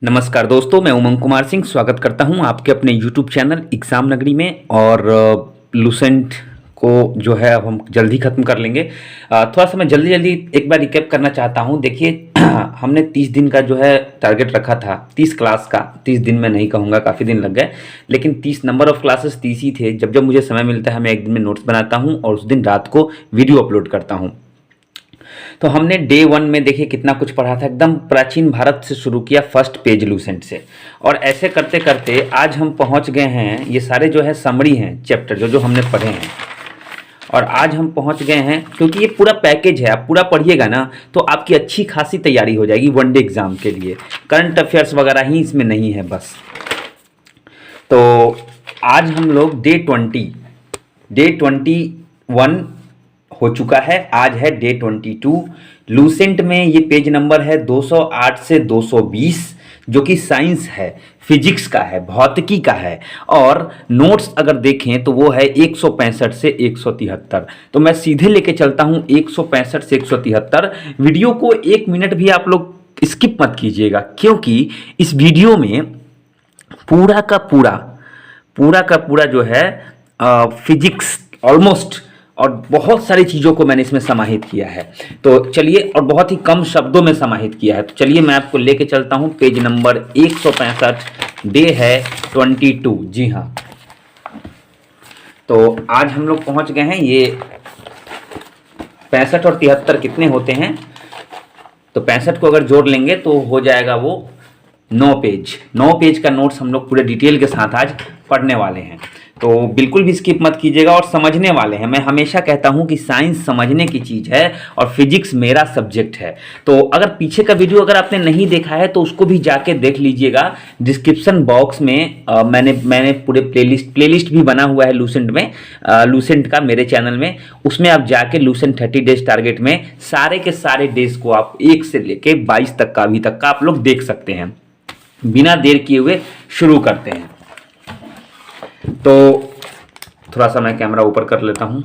नमस्कार दोस्तों, मैं उमंग कुमार सिंह स्वागत करता हूं आपके अपने YouTube चैनल एग्ज़ाम नगरी में। और लूसेंट को जो है अब हम जल्दी ख़त्म कर लेंगे। थोड़ा सा मैं जल्दी एक बार रिकैप करना चाहता हूं। देखिए हमने 30 दिन का जो है टारगेट रखा था, 30 क्लास का। 30 दिन में नहीं कहूँगा, काफ़ी दिन लग गए, लेकिन 30 नंबर ऑफ़ क्लासेस 30 ही थे। जब जब मुझे समय मिलता है मैं एक दिन में नोट्स बनाता हूँ और उस दिन रात को वीडियो अपलोड करता हूँ। तो हमने डे 1 में देखिए कितना कुछ पढ़ा था, एकदम प्राचीन भारत से शुरू किया, फर्स्ट पेज लूसेंट से। और ऐसे करते करते आज हम पहुंच गए हैं, ये सारे जो है समरी हैं चैप्टर जो जो हमने पढ़े हैं। और आज हम पहुंच गए हैं क्योंकि ये पूरा पैकेज है, आप पूरा पढ़िएगा ना तो आपकी अच्छी खासी तैयारी हो जाएगी वनडे एग्जाम के लिए। करंट अफेयर्स वगैरह ही इसमें नहीं है बस। तो आज हम लोग डे 21 हो चुका है, आज है डे 22। लूसेंट में ये पेज नंबर है 208 से 220, जो कि साइंस है, फिजिक्स का है, भौतिकी का है। और नोट्स अगर देखें तो वो है 165 से 173। तो मैं सीधे लेके चलता हूँ 165 से 173। वीडियो को 1 मिनट भी आप लोग स्किप मत कीजिएगा, क्योंकि इस वीडियो में पूरा का पूरा जो है फिजिक्स ऑलमोस्ट और बहुत सारी चीज़ों को मैंने इसमें समाहित किया है। तो चलिए, और बहुत ही कम शब्दों में समाहित किया है। तो चलिए मैं आपको लेके चलता हूँ पेज नंबर 165, डे है 22। जी हाँ, तो आज हम लोग पहुँच गए हैं। ये 65 और 73 कितने होते हैं? तो 65 को अगर जोड़ लेंगे तो हो जाएगा वो 9 पेज का नोट्स हम लोग पूरे डिटेल के साथ आज पढ़ने वाले हैं। तो बिल्कुल भी स्किप मत कीजिएगा और समझने वाले हैं। मैं हमेशा कहता हूं कि साइंस समझने की चीज़ है और फिजिक्स मेरा सब्जेक्ट है। तो अगर पीछे का वीडियो अगर आपने नहीं देखा है तो उसको भी जाके देख लीजिएगा। डिस्क्रिप्शन बॉक्स में मैंने पूरे प्लेलिस्ट भी बना हुआ है लूसेंट में, लूसेंट का, मेरे चैनल में। उसमें आप जाके लूसेंट 30 डेज टारगेट में सारे के सारे डेज को आप 1 से लेके 22 तक का अभी तक का आप लोग देख सकते हैं। बिना देर किए हुए शुरू करते हैं। तो थोड़ा सा मैं कैमरा ऊपर कर लेता हूं।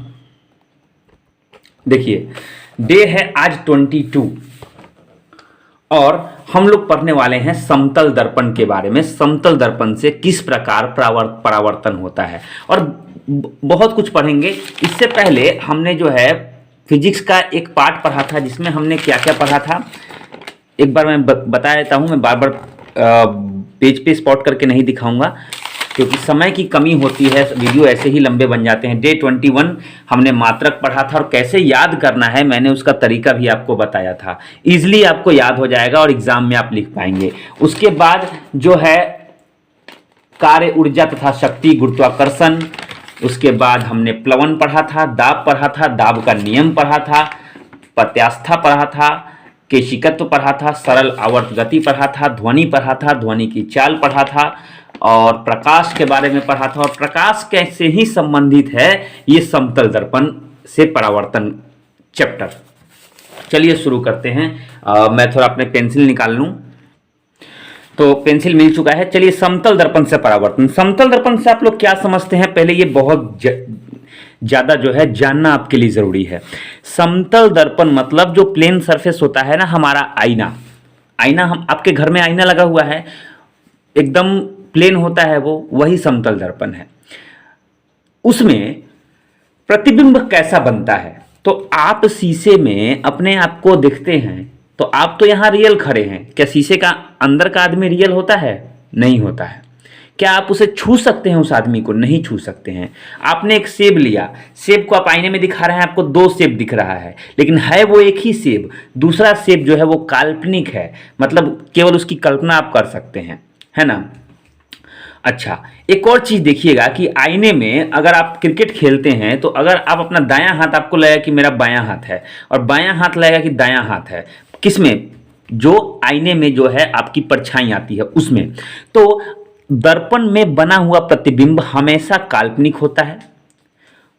देखिए, डे है आज 22 और हम लोग पढ़ने वाले हैं समतल दर्पण के बारे में। समतल दर्पण से किस प्रकार परावर्तन होता है, और बहुत कुछ पढ़ेंगे। इससे पहले हमने जो है फिजिक्स का एक पार्ट पढ़ा था, जिसमें हमने क्या क्या पढ़ा था एक बार मैं बता देता हूं। मैं बार बार पेज पे स्पॉट करके नहीं दिखाऊंगा क्योंकि समय की कमी होती है, वीडियो ऐसे ही लंबे बन जाते हैं। डे 21 हमने मात्रक पढ़ा था और कैसे याद करना है मैंने उसका तरीका भी आपको बताया था। इजीली आपको याद हो जाएगा और एग्जाम में आप लिख पाएंगे। उसके बाद जो है कार्य ऊर्जा तथा शक्ति, गुरुत्वाकर्षण। उसके बाद हमने प्लवन पढ़ा था, दाब पढ़ा था, दाब का नियम पढ़ा था, प्रत्यास्था पढ़ा था, केशिकत्व पढ़ा था, सरल आवर्त गति पढ़ा था, ध्वनि पढ़ा था, ध्वनि की चाल पढ़ा था, और प्रकाश के बारे में पढ़ा था। और प्रकाश कैसे ही संबंधित है ये समतल दर्पण से परावर्तन चैप्टर। चलिए शुरू करते हैं। मैं थोड़ा अपने पेंसिल निकाल लूं। तो पेंसिल मिल चुका है। चलिए, समतल दर्पण से परावर्तन। समतल दर्पण से आप लोग क्या समझते हैं, पहले ये बहुत ज्यादा जो है जानना आपके लिए जरूरी है। समतल दर्पण मतलब जो प्लेन सरफेस होता है ना, हमारा आईना। हम आपके घर में आईना लगा हुआ है, एकदम प्लेन होता है वो, वही समतल दर्पण है। उसमें प्रतिबिंब कैसा बनता है? तो आप शीशे में अपने आप को देखते हैं तो आप तो यहां रियल खड़े हैं। क्या शीशे का अंदर का आदमी रियल होता है? नहीं होता है। क्या आप उसे छू सकते हैं? उस आदमी को नहीं छू सकते हैं। आपने एक सेब लिया, सेब को आप आईने में दिखा रहे हैं, आपको 2 सेब दिख रहा है, लेकिन है वो एक ही सेब। दूसरा सेब जो है वो काल्पनिक है, मतलब केवल उसकी कल्पना आप कर सकते हैं, है ना। अच्छा, एक और चीज देखिएगा कि आईने में अगर आप क्रिकेट खेलते हैं तो अगर आप अपना दायां हाथ, आपको लगेगा कि मेरा बायां हाथ है, और बायां हाथ लगेगा कि दायां हाथ है। किसमें? जो आईने में जो है आपकी परछाई आती है उसमें। तो दर्पण में बना हुआ प्रतिबिंब हमेशा काल्पनिक होता है,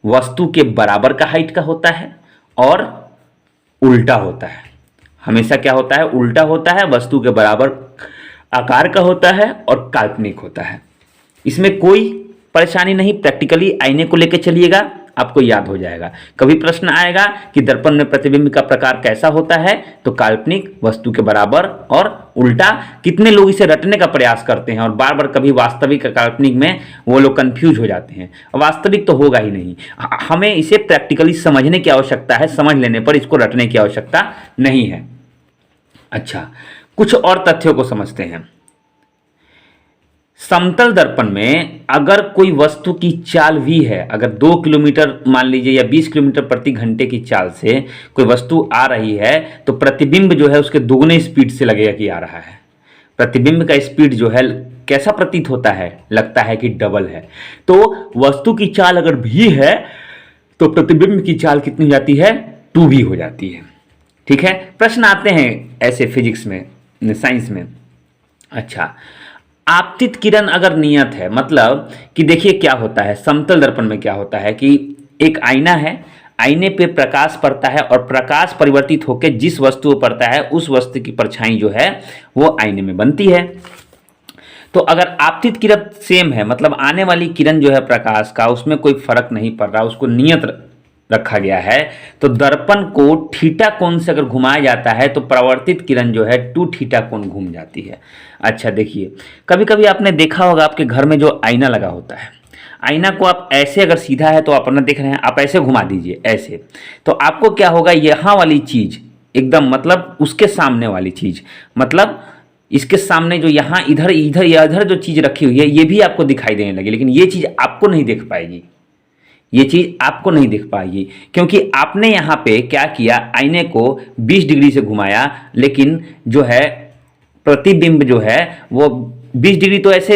वस्तु के बराबर का हाइट का होता है, और उल्टा होता है। हमेशा क्या होता है? उल्टा होता है, वस्तु के बराबर आकार का होता है और काल्पनिक होता है। इसमें कोई परेशानी नहीं। प्रैक्टिकली आईने को लेकर चलिएगा आपको याद हो जाएगा। कभी प्रश्न आएगा कि दर्पण में प्रतिबिंब का प्रकार कैसा होता है, तो काल्पनिक, वस्तु के बराबर और उल्टा। कितने लोग इसे रटने का प्रयास करते हैं और बार बार कभी वास्तविक और काल्पनिक में वो लोग कंफ्यूज हो जाते हैं। वास्तविक तो होगा ही नहीं, हमें इसे प्रैक्टिकली समझने की आवश्यकता है, समझ लेने पर इसको रटने की आवश्यकता नहीं है। अच्छा, कुछ और तथ्यों को समझते हैं। समतल दर्पण में अगर कोई वस्तु की चाल v है, अगर 2 किलोमीटर मान लीजिए या 20 किलोमीटर प्रति घंटे की चाल से कोई वस्तु आ रही है, तो प्रतिबिंब जो है उसके दुगने स्पीड से लगेगा कि आ रहा है। प्रतिबिंब का स्पीड जो है कैसा प्रतीत होता है, लगता है कि डबल है। तो वस्तु की चाल अगर v है तो प्रतिबिंब की चाल कितनी हो जाती है, 2v हो जाती है। ठीक है, प्रश्न आते हैं ऐसे फिजिक्स में, साइंस में। अच्छा, आपतित किरण अगर नियत है, मतलब कि देखिए क्या होता है समतल दर्पण में, क्या होता है कि एक आईना है, आईने पे प्रकाश पड़ता है और प्रकाश परिवर्तित होकर जिस वस्तु पर पड़ता है उस वस्तु की परछाई जो है वो आईने में बनती है। तो अगर आपतित किरण सेम है, मतलब आने वाली किरण जो है प्रकाश का, उसमें कोई फर्क नहीं पड़ रहा, उसको नियत रखा गया है, तो दर्पण को थीटा कोण से अगर घुमाया जाता है तो परावर्तित किरण जो है 2 थीटा कोण घूम जाती है। अच्छा देखिए, कभी कभी आपने देखा होगा आपके घर में जो आईना लगा होता है, आईना को आप ऐसे अगर सीधा है तो आप अपना देख रहे हैं, आप ऐसे घुमा दीजिए ऐसे, तो आपको क्या होगा, यहाँ वाली चीज एकदम, मतलब उसके सामने वाली चीज, मतलब इसके सामने जो यहाँ इधर इधर या इधर जो चीज रखी हुई है ये भी आपको दिखाई देने लगी, लेकिन ये चीज आपको नहीं दिख पाएगी, ये चीज आपको नहीं दिख पाएगी, क्योंकि आपने यहाँ पे क्या किया, आईने को 20 डिग्री से घुमाया, लेकिन जो है प्रतिबिंब जो है वो 20 डिग्री तो ऐसे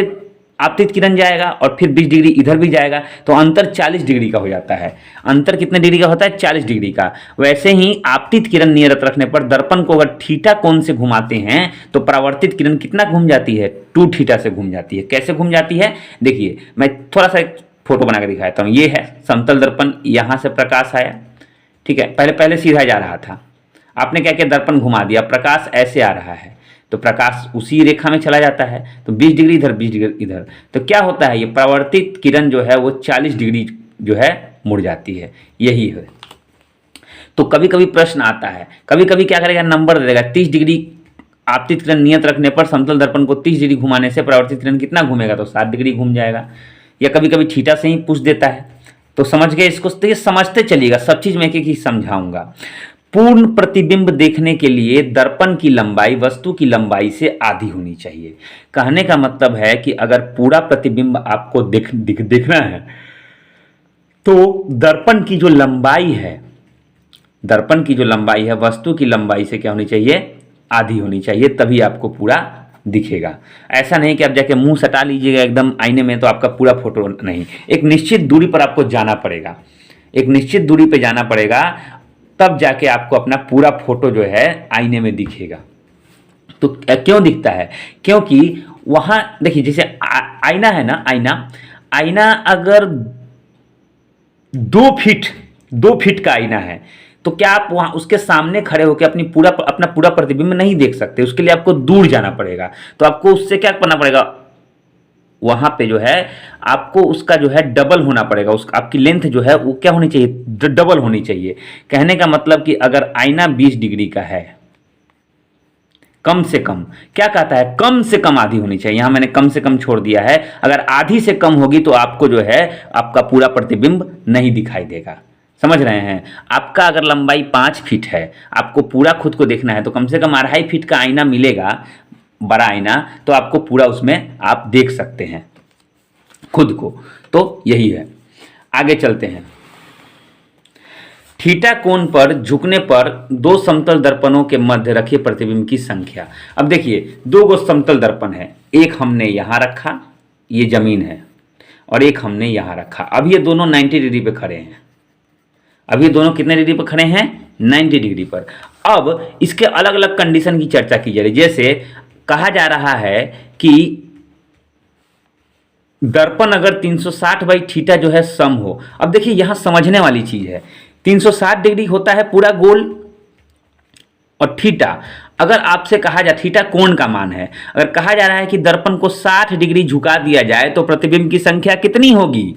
आपतित किरण जाएगा और फिर 20 डिग्री इधर भी जाएगा, तो अंतर 40 डिग्री का हो जाता है। अंतर कितने डिग्री का होता है, 40 डिग्री का। वैसे ही आपतित किरण नियत रखने पर दर्पण को अगर थीटा कोण से घुमाते हैं तो परावर्तित किरण कितना घूम जाती है, 2 थीटा से घूम जाती है। कैसे घूम जाती है, देखिए मैं थोड़ा सा फोटो बना के दिखाता हूँ। ये है समतल दर्पण, यहाँ से प्रकाश आया, ठीक है, पहले पहले सीधा जा रहा था, आपने क्या किया, दर्पण घुमा दिया, प्रकाश ऐसे आ रहा है, तो प्रकाश उसी रेखा में चला जाता है, तो 20 डिग्री इधर 20 डिग्री इधर, तो क्या होता है, ये परावर्तित किरण जो है वो 40 डिग्री जो है मुड़ जाती है, यही है। तो कभी कभी प्रश्न आता है, कभी कभी क्या करेगा, नंबर दे देगा 30 डिग्री आपतित किरण नियत रखने पर समतल दर्पण को 30 डिग्री घुमाने से परावर्तित किरण कितना घूमेगा, तो 7 डिग्री घूम जाएगा। या कभी कभी थीटा से ही पूछ देता है, तो समझ गए इसको, तो ये समझते चलिएगा, सब चीज मैं एक एक समझाऊंगा। पूर्ण प्रतिबिंब देखने के लिए दर्पण की लंबाई वस्तु की लंबाई से आधी होनी चाहिए। कहने का मतलब है कि अगर पूरा प्रतिबिंब आपको दिखना है तो दर्पण की जो लंबाई है, दर्पण की जो लंबाई है वस्तु की लंबाई से क्या होनी चाहिए, आधी होनी चाहिए, तभी आपको पूरा दिखेगा। ऐसा नहीं कि आप जाके मुंह सटा लीजिएगा एकदम आईने में तो आपका पूरा फोटो नहीं, एक निश्चित दूरी पर आपको जाना पड़ेगा, एक निश्चित दूरी पे जाना पड़ेगा, तब जाके आपको अपना पूरा फोटो जो है आईने में दिखेगा। तो क्यों दिखता है, क्योंकि वहां देखिए जैसे आईना है ना, आईना अगर 2 फीट का आईना है तो क्या आप वहां उसके सामने खड़े होकर अपना पूरा प्रतिबिंब नहीं देख सकते, उसके लिए आपको दूर जाना पड़ेगा। तो आपको उससे क्या करना पड़ेगा, वहां पे जो है आपको उसका जो है डबल होना पड़ेगा, उसका आपकी लेंथ जो है वो क्या होनी चाहिए, डबल होनी चाहिए। कहने का मतलब कि अगर आईना 20 डिग्री का है, कम से कम क्या कहता है, कम से कम आधी होनी चाहिए, यहां मैंने कम से कम छोड़ दिया है, अगर आधी से कम होगी तो आपको जो है आपका पूरा प्रतिबिंब नहीं दिखाई देगा। समझ रहे हैं, आपका अगर लंबाई 5 फीट है, आपको पूरा खुद को देखना है तो कम से कम 2.5 फीट का आईना मिलेगा, बड़ा आईना, तो आपको पूरा उसमें आप देख सकते हैं खुद को। तो यही है, आगे चलते हैं। थीटा कोण पर झुकने पर 2 समतल दर्पणों के मध्य रखे प्रतिबिंब की संख्या। अब देखिए 2 गो समतल दर्पण है, एक हमने यहां रखा, ये जमीन है, और एक हमने यहां रखा। अब ये दोनों 90 डिग्री पे खड़े हैं, अब ये दोनों कितने डिग्री पर खड़े हैं, 90 डिग्री पर। अब इसके अलग अलग कंडीशन की चर्चा की जा रही है, जैसे कहा जा रहा है कि दर्पण अगर 360 बाई थीटा जो है सम हो। अब देखिए यहां समझने वाली चीज है, 360 डिग्री होता है पूरा गोल, और थीटा अगर आपसे कहा जाए, थीटा कोण का मान है, अगर कहा जा रहा है कि दर्पण को 60 डिग्री झुका दिया जाए तो प्रतिबिंब की संख्या कितनी होगी,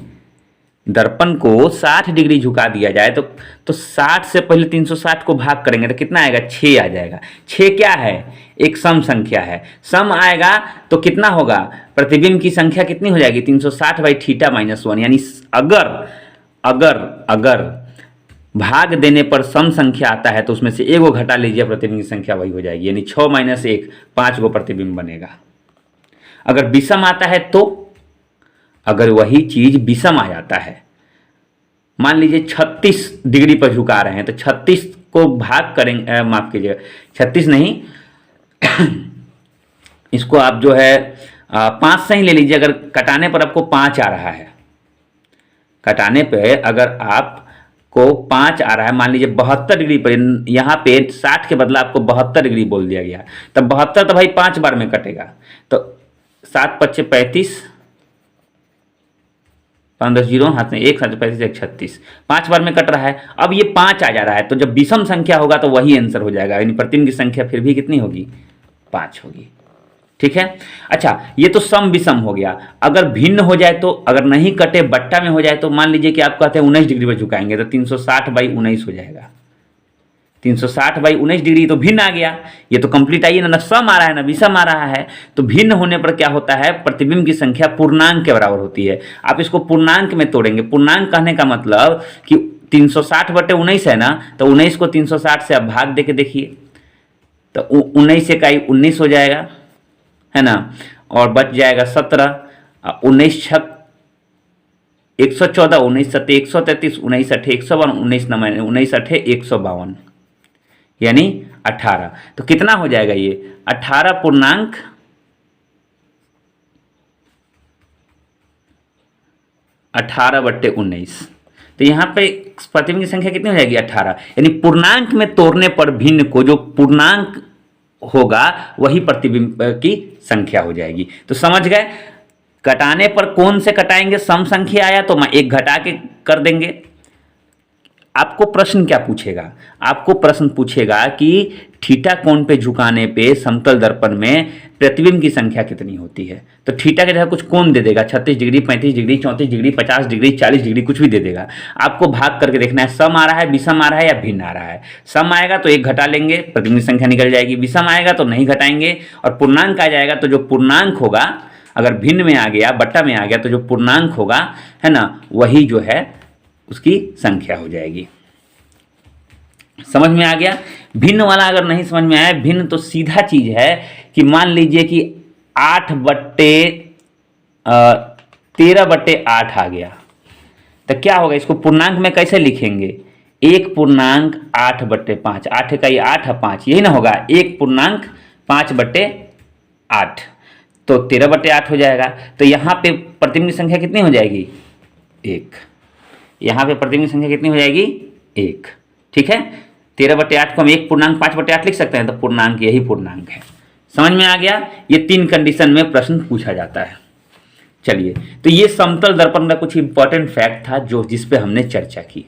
दर्पण को 60 डिग्री झुका दिया जाए तो 60 से पहले 360 को भाग करेंगे तो कितना आएगा, 6 आ जाएगा। 6 क्या है, एक सम संख्या है। सम आएगा तो कितना होगा, प्रतिबिंब की संख्या कितनी हो जाएगी, 360 बाई थीटा माइनस 1। यानी अगर अगर अगर भाग देने पर सम संख्या आता है तो उसमें से एक गो घटा लीजिए, प्रतिबिंब की संख्या वही हो जाएगी। यानी 6 माइनस 1, 5 गो प्रतिबिंब बनेगा। अगर विषम आता है तो, अगर वही चीज विषम आ जाता है, मान लीजिए 36 डिग्री पर झुका रहे हैं तो 36 को भाग करेंगे, माफ कीजिएगा 36 नहीं इसको आप जो है 5 से ही ले लीजिए। अगर कटाने पर आपको 5 आ रहा है, कटाने पे अगर आपको 5 आ रहा है, मान लीजिए 72 डिग्री पर, यहाँ पे 60 के बदला आपको 72 डिग्री बोल दिया गया, तब 72 तो भाई 5 बार में कटेगा। तो 7 पच्चे 35, 5 10 जीरो हाथ में 1, 7 35 1 36, 5 बार में कट रहा है। अब ये 5 आ जा रहा है तो जब विषम संख्या होगा तो वही आंसर हो जाएगा। यानी प्रतिबिंब की संख्या फिर भी कितनी होगी, 5 होगी। ठीक है। अच्छा, ये तो सम विषम हो गया। अगर भिन्न हो जाए तो, अगर नहीं कटे बट्टा में हो जाए तो, मान लीजिए कि आप कहते हैं 19 डिग्री पर झुकाएंगे तो 360 बाई 19 हो जाएगा। 360 बाई 19 डिग्री तो भिन्न आ गया। ये तो कंप्लीट आइए ना सम आ रहा है ना विषम आ रहा है। तो भिन्न होने पर क्या होता है, प्रतिबिंब की संख्या पूर्णांक के बराबर होती है। आप इसको पूर्णांक में तोड़ेंगे। पूर्णांक कहने का मतलब कि 360 बटे 19 है ना, तो 19 को 360 से आप भाग दे के देखिए तो 19 से इकाई 19 हो जाएगा, है ना, और बच जाएगा 17। 19 छक 114, 19 सत्ते 133, 19 अठे 152, 19 नौ 19 अठे 152, यानी 18। तो कितना हो जाएगा ये, 18 पूर्णांक 18 बट्टे 19। तो यहाँ पे प्रतिबिंब की संख्या कितनी हो जाएगी, 18। यानी पूर्णांक में तोड़ने पर भिन्न को जो पूर्णांक होगा वही प्रतिबिंब की संख्या हो जाएगी। तो समझ गए, कटाने पर कौन से कटाएंगे, सम संख्या आया तो मैं एक घटा के कर देंगे। आपको प्रश्न क्या पूछेगा, आपको प्रश्न पूछेगा कि थीटा कोण पे झुकाने पे समतल दर्पण में प्रतिबिंब की संख्या कितनी होती है। तो थीटा के जगह कुछ कोण दे देगा, 36 degree 35 degree 34 degree 50 degree 40 degree कुछ भी दे देगा। आपको भाग करके देखना है सम आ रहा है विषम आ रहा है या भिन्न आ रहा है। सम आएगा तो एक घटा लेंगे, प्रतिबिंब की संख्या निकल जाएगी। विषम आएगा तो नहीं घटाएंगे। और पूर्णांक आ जाएगा तो जो पूर्णांक होगा, अगर भिन्न में आ गया बट्टा में आ गया तो जो पूर्णांक होगा, है ना, वही जो है उसकी संख्या हो जाएगी। समझ में आ गया। भिन्न वाला अगर नहीं समझ में आया, भिन्न तो सीधा चीज है कि मान लीजिए कि 8 बट्टे 13 बट्टे 8 आ गया तो क्या होगा, इसको पूर्णांक में कैसे लिखेंगे, 1 पूर्णांक 8 बट्टे 5, 8 का ये 8 है 5, यही ना होगा, 1 पूर्णांक 5 बट्टे 8 तो 13 बट्टे 8 हो जाएगा। तो यहाँ पे प्रतिबिंब की संख्या कितनी हो जाएगी, 1। यहाँ पे प्रतिबिंब की संख्या कितनी हो जाएगी, 1। ठीक है। 13 बट्टे 8 को हम 1 पूर्णांक 5 बट्टे 8 लिख सकते हैं, तो पूर्णांक यही पूर्णांक है। समझ में आ गया। ये 3 कंडीशन में प्रश्न पूछा जाता है। चलिए, तो ये समतल दर्पण का कुछ इंपॉर्टेंट फैक्ट था जो जिस पे हमने चर्चा की।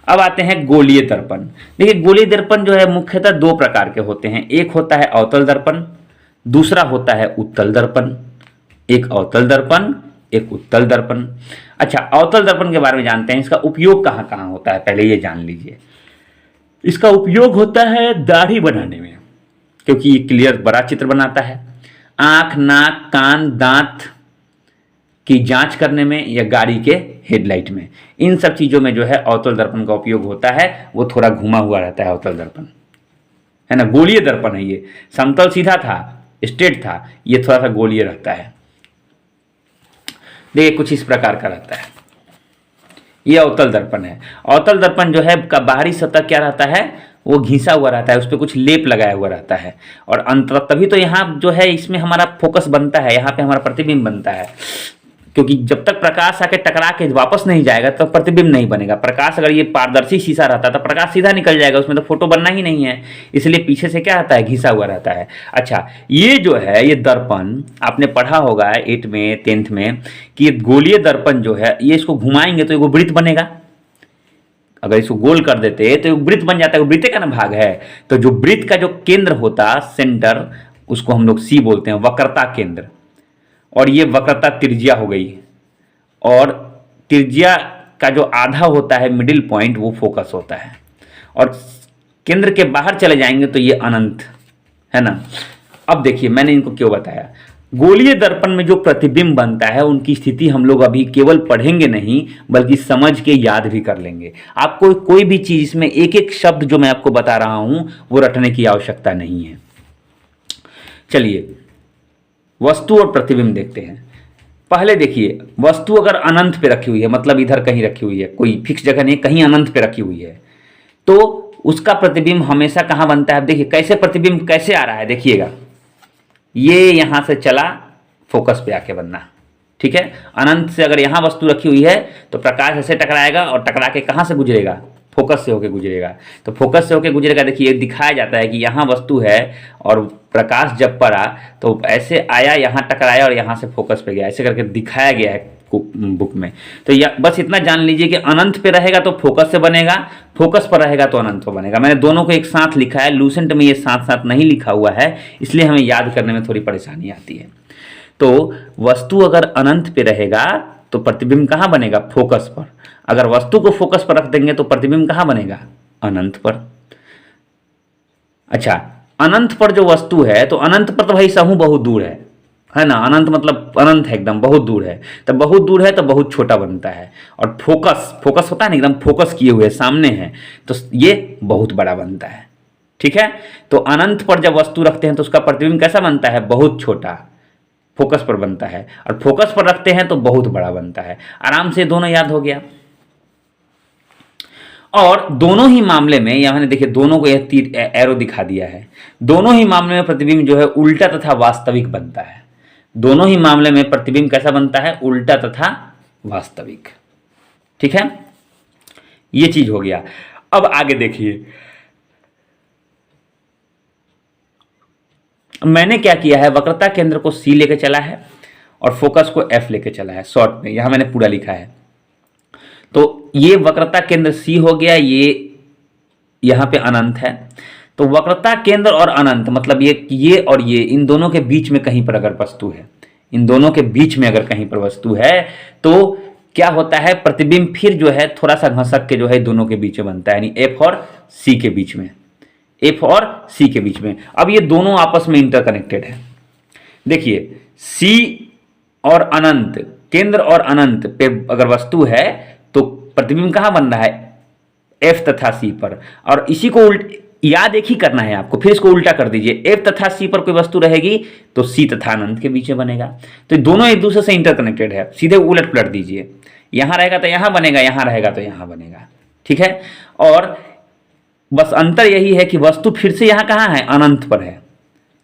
अब आते हैं गोलीय दर्पण। देखिए, गोलीय दर्पण जो है मुख्यतः 2 प्रकार के होते हैं। एक होता है अवतल दर्पण, दूसरा होता है उत्तल दर्पण। एक अवतल दर्पण, एक उत्तल दर्पण। अच्छा, अवतल दर्पण के बारे में जानते हैं। इसका उपयोग कहाँ कहाँ होता है, पहले ये जान लीजिए। इसका उपयोग होता है दाढ़ी बनाने में, क्योंकि ये क्लियर बड़ा चित्र बनाता है। आंख, नाक, कान, दांत की जांच करने में या गाड़ी के हेडलाइट में, इन सब चीज़ों में जो है अवतल दर्पण का उपयोग होता है। वो थोड़ा घुमा हुआ रहता है अवतल दर्पण, है ना। गोलीय दर्पण है ये, समतल सीधा था, स्ट्रेट था, ये थोड़ा सा गोलीय रहता है। देखिए, कुछ इस प्रकार का रहता है। ये अवतल दर्पण है। अवतल दर्पण जो है का बाहरी सतह क्या रहता है, वो घिसा हुआ रहता है, उस पर कुछ लेप लगाया हुआ रहता है। और अंतर तभी तो यहाँ जो है इसमें हमारा फोकस बनता है, यहाँ पे हमारा प्रतिबिंब बनता है। क्योंकि जब तक प्रकाश आके टकरा के वापस नहीं जाएगा तब प्रतिबिंब नहीं बनेगा। प्रकाश, अगर ये पारदर्शी शीशा रहता तो प्रकाश सीधा निकल जाएगा, उसमें तो फोटो बनना ही नहीं है। इसलिए पीछे से क्या रहता है, घिसा हुआ रहता है। अच्छा, ये जो है ये दर्पण आपने पढ़ा होगा 8 में 10th में कि गोलीय दर्पण जो है ये इसको घुमाएंगे तो एगो वृत्त बनेगा। अगर इसको गोल कर देते तो वृत्त बन जाता है। वृत्त का ना भाग है, तो जो वृत्त का जो केंद्र होता, सेंटर, उसको हम लोग सी बोलते हैं, वक्रता केंद्र। और ये वक्रता त्रिज्या हो गई। और त्रिज्या का जो आधा होता है मिडिल पॉइंट वो फोकस होता है, और केंद्र के बाहर चले जाएंगे तो ये अनंत है ना। अब देखिए मैंने इनको क्यों बताया। गोलीय दर्पण में जो प्रतिबिंब बनता है उनकी स्थिति हम लोग अभी केवल पढ़ेंगे नहीं बल्कि समझ के याद भी कर लेंगे। आपको कोई भी चीज इसमें एक एक शब्द जो मैं आपको बता रहा हूं वो रटने की आवश्यकता नहीं है। चलिए वस्तु और प्रतिबिंब देखते हैं। पहले देखिए वस्तु अगर अनंत पे रखी हुई है, मतलब इधर कहीं रखी हुई है, कोई फिक्स जगह नहीं, कहीं अनंत पे रखी हुई है, तो उसका प्रतिबिंब हमेशा कहां बनता है। देखिए कैसे प्रतिबिंब कैसे आ रहा है, देखिएगा ये यहां से चला फोकस पे आके बनना, ठीक है। अनंत से अगर यहां वस्तु रखी हुई है तो प्रकाश ऐसे टकराएगा और टकरा के कहां से गुजरेगा, फोकस से होके गुजरेगा। तो फोकस से होके गुजरेगा, देखिए दिखाया जाता है कि यहाँ वस्तु है और प्रकाश जब पड़ा तो ऐसे आया, यहाँ टकराया और यहाँ से फोकस पे गया, ऐसे करके दिखाया गया है बुक में। तो बस इतना जान लीजिए कि अनंत पे रहेगा तो फोकस से बनेगा, फोकस पर रहेगा तो अनंत पे बनेगा। मैंने दोनों को एक साथ लिखा है, लूसेंट में ये साथ साथ नहीं लिखा हुआ है, इसलिए हमें याद करने में थोड़ी परेशानी आती है। तो वस्तु अगर अनंत पे रहेगा तो प्रतिबिंब कहाँ बनेगा, फोकस पर। अगर वस्तु को फोकस पर रख देंगे तो प्रतिबिंब कहाँ बनेगा, अनंत पर। अच्छा, अनंत पर जो वस्तु है तो अनंत पर तो भाई सहू बहुत दूर है ना। अनंत मतलब अनंत है, एकदम बहुत दूर है। तो बहुत दूर है तो बहुत छोटा बनता है, और फोकस होता है ना, एकदम फोकस किए हुए सामने है तो ये बहुत बड़ा बनता है, ठीक है। तो अनंत पर जब वस्तु रखते हैं तो उसका प्रतिबिंब कैसा बनता है, बहुत छोटा, फोकस पर बनता है। और फोकस पर रखते हैं तो बहुत बड़ा बनता है। आराम से दोनों याद हो गया। और दोनों ही मामले में यहाँ मैंने देखिए दोनों को यह तीर एरो दिखा दिया है। दोनों ही मामले में प्रतिबिंब जो है उल्टा तथा वास्तविक बनता है। दोनों ही मामले में प्रतिबिंब कैसा बनता है, उल्टा तथा वास्तविक, ठीक है। ये चीज हो गया। अब आगे देखिए मैंने क्या किया है, वक्रता केंद्र को C लेके चला है और फोकस को F लेके चला है। शॉर्ट में यहां मैंने पूरा लिखा है। तो ये वक्रता केंद्र C हो गया, ये यहां पे अनंत है। तो वक्रता केंद्र और अनंत मतलब ये और ये, इन दोनों के बीच में कहीं पर अगर वस्तु है, इन दोनों के बीच में अगर कहीं पर वस्तु है तो क्या होता है, प्रतिबिंब फिर जो है थोड़ा सा घसक के जो है दोनों के बीच में बनता है, यानी F और C के बीच में, F और C के बीच में। अब ये दोनों आपस में इंटरकनेक्टेड है। देखिए C और अनंत, केंद्र और अनंत पे अगर वस्तु है तो प्रतिबिंब कहाँ बन रहा है, F तथा C पर। और इसी को याद एक ही करना है आपको, फिर इसको उल्टा कर दीजिए। F तथा C पर कोई वस्तु रहेगी तो C तथा अनंत के बीच में बनेगा। तो दोनों एक दूसरे से इंटरकनेक्टेड है। सीधे उलट पलट दीजिए, यहां रहेगा तो यहां बनेगा, यहां रहेगा तो यहां बनेगा, ठीक है। और बस अंतर यही है कि वस्तु फिर से यहां कहां है, अनंत पर है।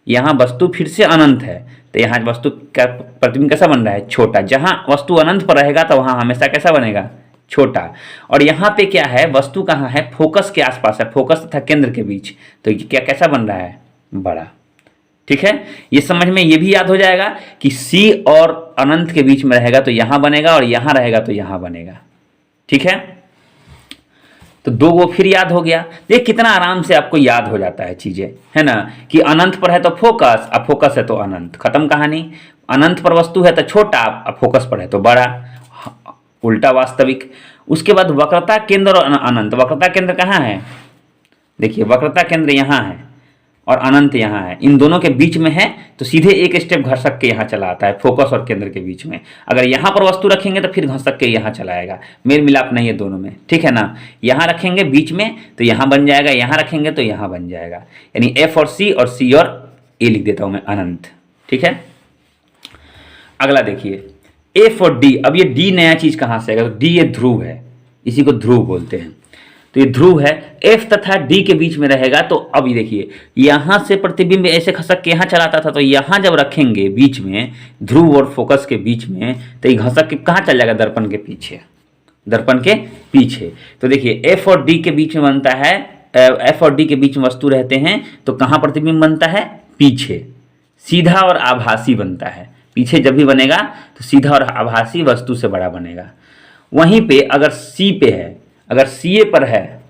यहां वस्तु फिर से अनंत है तो यहां वस्तु का प्रतिबिंब कैसा बन रहा है, छोटा। जहां वस्तु अनंत पर रहेगा तो वहां हमेशा कैसा बनेगा, छोटा। और यहां पे क्या है, वस्तु कहां है, फोकस के आसपास है, फोकस तथा केंद्र के बीच, तो क्या कैसा बन रहा है, बड़ा, ठीक है। ये समझ में ये भी याद हो जाएगा कि C और अनंत के बीच में रहेगा तो यहां बनेगा और यहां रहेगा तो यहां बनेगा, ठीक है। तो दो वो फिर याद हो गया। देख कितना आराम से आपको याद हो जाता है चीजें, है ना, कि अनंत पर है तो फोकस, अब फोकस है तो अनंत, खत्म कहानी। अनंत पर वस्तु है तो छोटा, अब फोकस पर है तो बड़ा, उल्टा वास्तविक। उसके बाद वक्रता केंद्र और अनंत। वक्रता केंद्र कहाँ है, देखिए वक्रता केंद्र यहाँ है और अनंत यहाँ है, इन दोनों के बीच में है तो सीधे एक स्टेप घसक के यहाँ चला आता है, फोकस और केंद्र के बीच में। अगर यहाँ पर वस्तु रखेंगे तो फिर घसक के यहाँ चला आएगा, मेल मिलाप नहीं है दोनों में, ठीक है ना। यहाँ रखेंगे बीच में तो यहाँ बन जाएगा, यहाँ रखेंगे तो यहाँ बन जाएगा, यानी F और C और A लिख देता हूँ मैं, अनंत, ठीक है। अगला देखिए F और D। अब ये D नया चीज कहाँ से आएगा, तो D ये ध्रुव है, इसी को ध्रुव बोलते हैं। तो ये ध्रुव है, F तथा D के बीच में रहेगा। तो अब ये देखिए यहां से प्रतिबिंब ऐसे खसक के यहां चलाता था, तो यहां जब रखेंगे बीच में, ध्रुव और फोकस के बीच में, तो ये घसक के कहां चल जाएगा, दर्पण के पीछे, दर्पण के पीछे। तो देखिए F और D के बीच में बनता है, F और D के बीच में वस्तु रहते हैं तो कहां प्रतिबिंब बनता है, पीछे, सीधा और आभासी बनता है। पीछे जब भी बनेगा तो सीधा और आभासी वस्तु से बड़ा बनेगा। वहीं पे अगर C पे है, अगर CA पर है,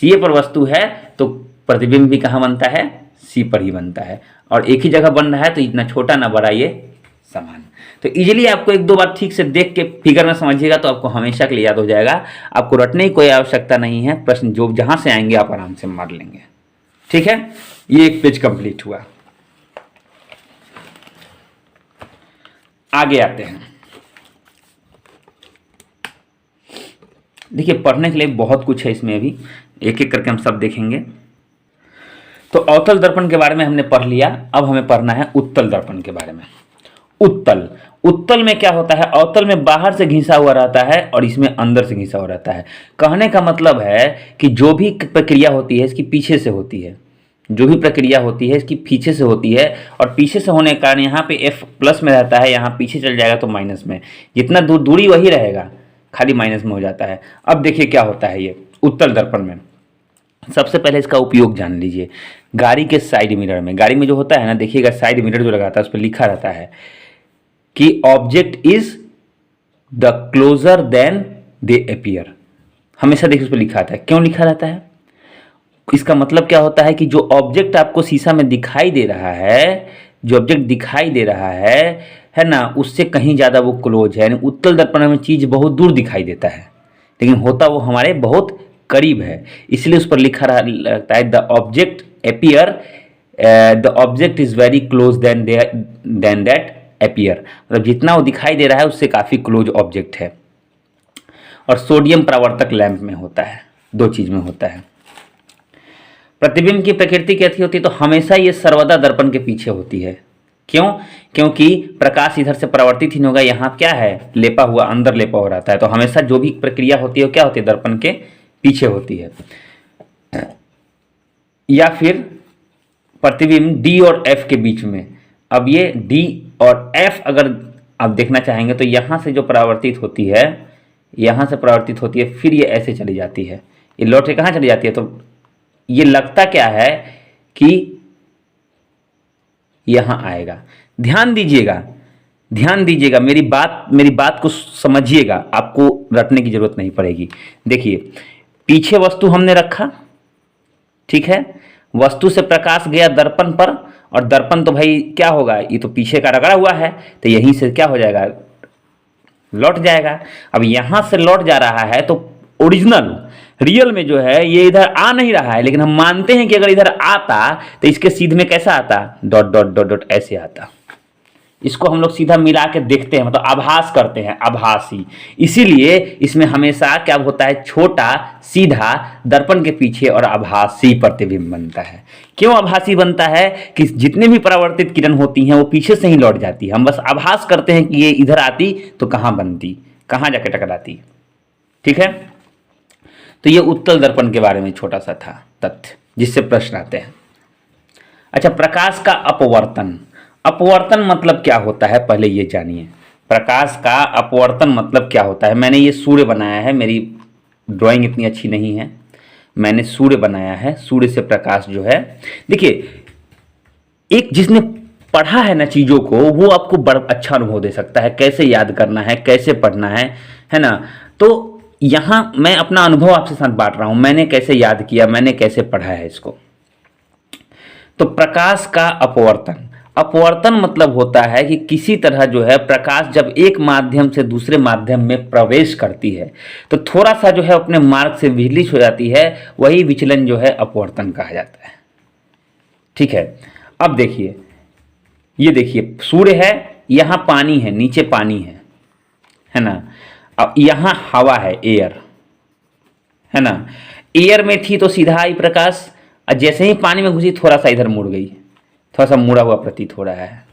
CA पर वस्तु है तो प्रतिबिंब भी कहाँ बनता है, C पर ही बनता है। और एक ही जगह बन रहा है तो इतना छोटा ना बड़ा ये समान। तो इजीली आपको एक दो बार ठीक से देख के फिगर में समझिएगा तो आपको हमेशा के लिए याद हो जाएगा। आपको रटने की कोई आवश्यकता नहीं है, प्रश्न जो जहां से आएंगे आप आराम से मार लेंगे। ठीक है, ये एक पेज कंप्लीट हुआ। आगे आते हैं। देखिए पढ़ने के लिए बहुत कुछ है इसमें, अभी एक एक करके हम सब देखेंगे। तो अवतल दर्पण के बारे में हमने पढ़ लिया, अब हमें पढ़ना है उत्तल दर्पण के बारे में। उत्तल में क्या होता है, अवतल में बाहर से घिसा हुआ रहता है और इसमें अंदर से घिसा हुआ रहता है। कहने का मतलब है कि जो भी प्रक्रिया होती है इसकी पीछे से होती है, जो भी प्रक्रिया होती है इसकी पीछे से होती है, और पीछे से होने के कारण यहाँ पे F प्लस में रहता है, यहाँ पीछे चल जाएगा तो माइनस में, जितना दूरी वही रहेगा, खाली माइनस में हो जाता है। अब देखिए क्या होता है ये उत्तल दर्पण में। सबसे पहले इसका उपयोग जान लीजिए। गाड़ी के साइड मिरर में, गाड़ी में जो होता है ना, देखिएगा साइड मिरर जो लगाता है उस पर लिखा रहता है कि object is the closer then they appear. हमेशा देखिए उस पर लिखा रहता है। क्यों लिखा रहता है? इसका मतलब क्या होता है कि जो ऑब्जेक्ट आपको शीशा में दिखाई दे रहा है, जो ऑब्जेक्ट दिखाई दे रहा है ना, उससे कहीं ज़्यादा वो क्लोज है। यानी उत्तल दर्पण में चीज़ बहुत दूर दिखाई देता है लेकिन होता वो हमारे बहुत करीब है, इसलिए उस पर लिखा रहता है the object appear, the object is very close then that appear. मतलब जितना वो दिखाई दे रहा है उससे काफ़ी क्लोज ऑब्जेक्ट है। और सोडियम परावर्तक लैंप में होता है, दो चीज़ में होता है। प्रतिबिंब की प्रकृति कैसी होती है? तो हमेशा ये सर्वदा दर्पण के पीछे होती है। क्यों? क्योंकि प्रकाश इधर से परावर्तित ही नहीं होगा, यहाँ क्या है, लेपा हुआ, अंदर लेपा हो रहता है। तो हमेशा जो भी प्रक्रिया होती है वो क्या होती है, दर्पण के पीछे होती है। या फिर प्रतिबिंब D और F के बीच में। अब ये D और F अगर आप देखना चाहेंगे तो यहाँ से जो परावर्तित होती है, यहाँ से परावर्तित होती है, फिर ये ऐसे चली जाती है, ये लौट के कहाँ चली जाती है? तो ये लगता क्या है कि यहाँ आएगा। ध्यान दीजिएगा, ध्यान दीजिएगा, मेरी बात को समझिएगा, आपको रटने की जरूरत नहीं पड़ेगी। देखिए पीछे वस्तु हमने रखा, ठीक है, वस्तु से प्रकाश गया दर्पण पर, और दर्पण तो भाई क्या होगा, ये तो पीछे का रगड़ा हुआ है, तो यहीं से क्या हो जाएगा, लौट जाएगा। अब यहाँ से लौट जा रहा है तो ओरिजिनल रियल में जो है ये इधर आ नहीं रहा है, लेकिन हम मानते हैं कि अगर इधर आता तो इसके सीध में कैसा आता, डॉट डॉट डॉट डॉट ऐसे आता। इसको हम लोग सीधा मिला के देखते हैं, मतलब आभास करते हैं, आभासी। इसीलिए इसमें हमेशा क्या होता है, छोटा सीधा दर्पण के पीछे और आभासी प्रतिबिंब बनता है। क्यों आभासी बनता है? कि जितने भी परावर्तित किरण होती हैं वो पीछे से ही लौट जाती है, हम बस आभास करते हैं कि ये इधर आती तो कहाँ बनती, कहाँ जाके टकराती। ठीक है, तो ये उत्तल दर्पण के बारे में छोटा सा था तथ्य जिससे प्रश्न आते हैं। अच्छा, प्रकाश का अपवर्तन। अपवर्तन मतलब क्या होता है, पहले ये जानिए। प्रकाश का अपवर्तन मतलब क्या होता है? मैंने ये सूर्य बनाया है, मेरी ड्राइंग इतनी अच्छी नहीं है, मैंने सूर्य बनाया है। सूर्य से प्रकाश जो है, देखिए एक जिसने पढ़ा है ना चीज़ों को, वो आपको बड़ा अच्छा अनुभव दे सकता है, कैसे याद करना है, कैसे पढ़ना है ना। तो यहाँ मैं अपना अनुभव आपसे साथ बांट रहा हूँ, मैंने कैसे याद किया, मैंने कैसे पढ़ा है इसको। तो प्रकाश का अपवर्तन, अपवर्तन मतलब होता है कि किसी तरह जो है प्रकाश जब एक माध्यम से दूसरे माध्यम में प्रवेश करती है तो थोड़ा सा जो है अपने मार्ग से विचलित हो जाती है, वही विचलन जो है अपवर्तन कहा जाता है। ठीक है, अब देखिए, ये देखिए सूर्य है, यहाँ पानी है, नीचे पानी है ना। अब यहाँ हवा है, एयर है ना। एयर में थी तो सीधा आई प्रकाश, और जैसे ही पानी में घुसी थोड़ा सा इधर मुड़ गई, थोड़ा सा मुड़ा हुआ प्रतीत हो रहा है।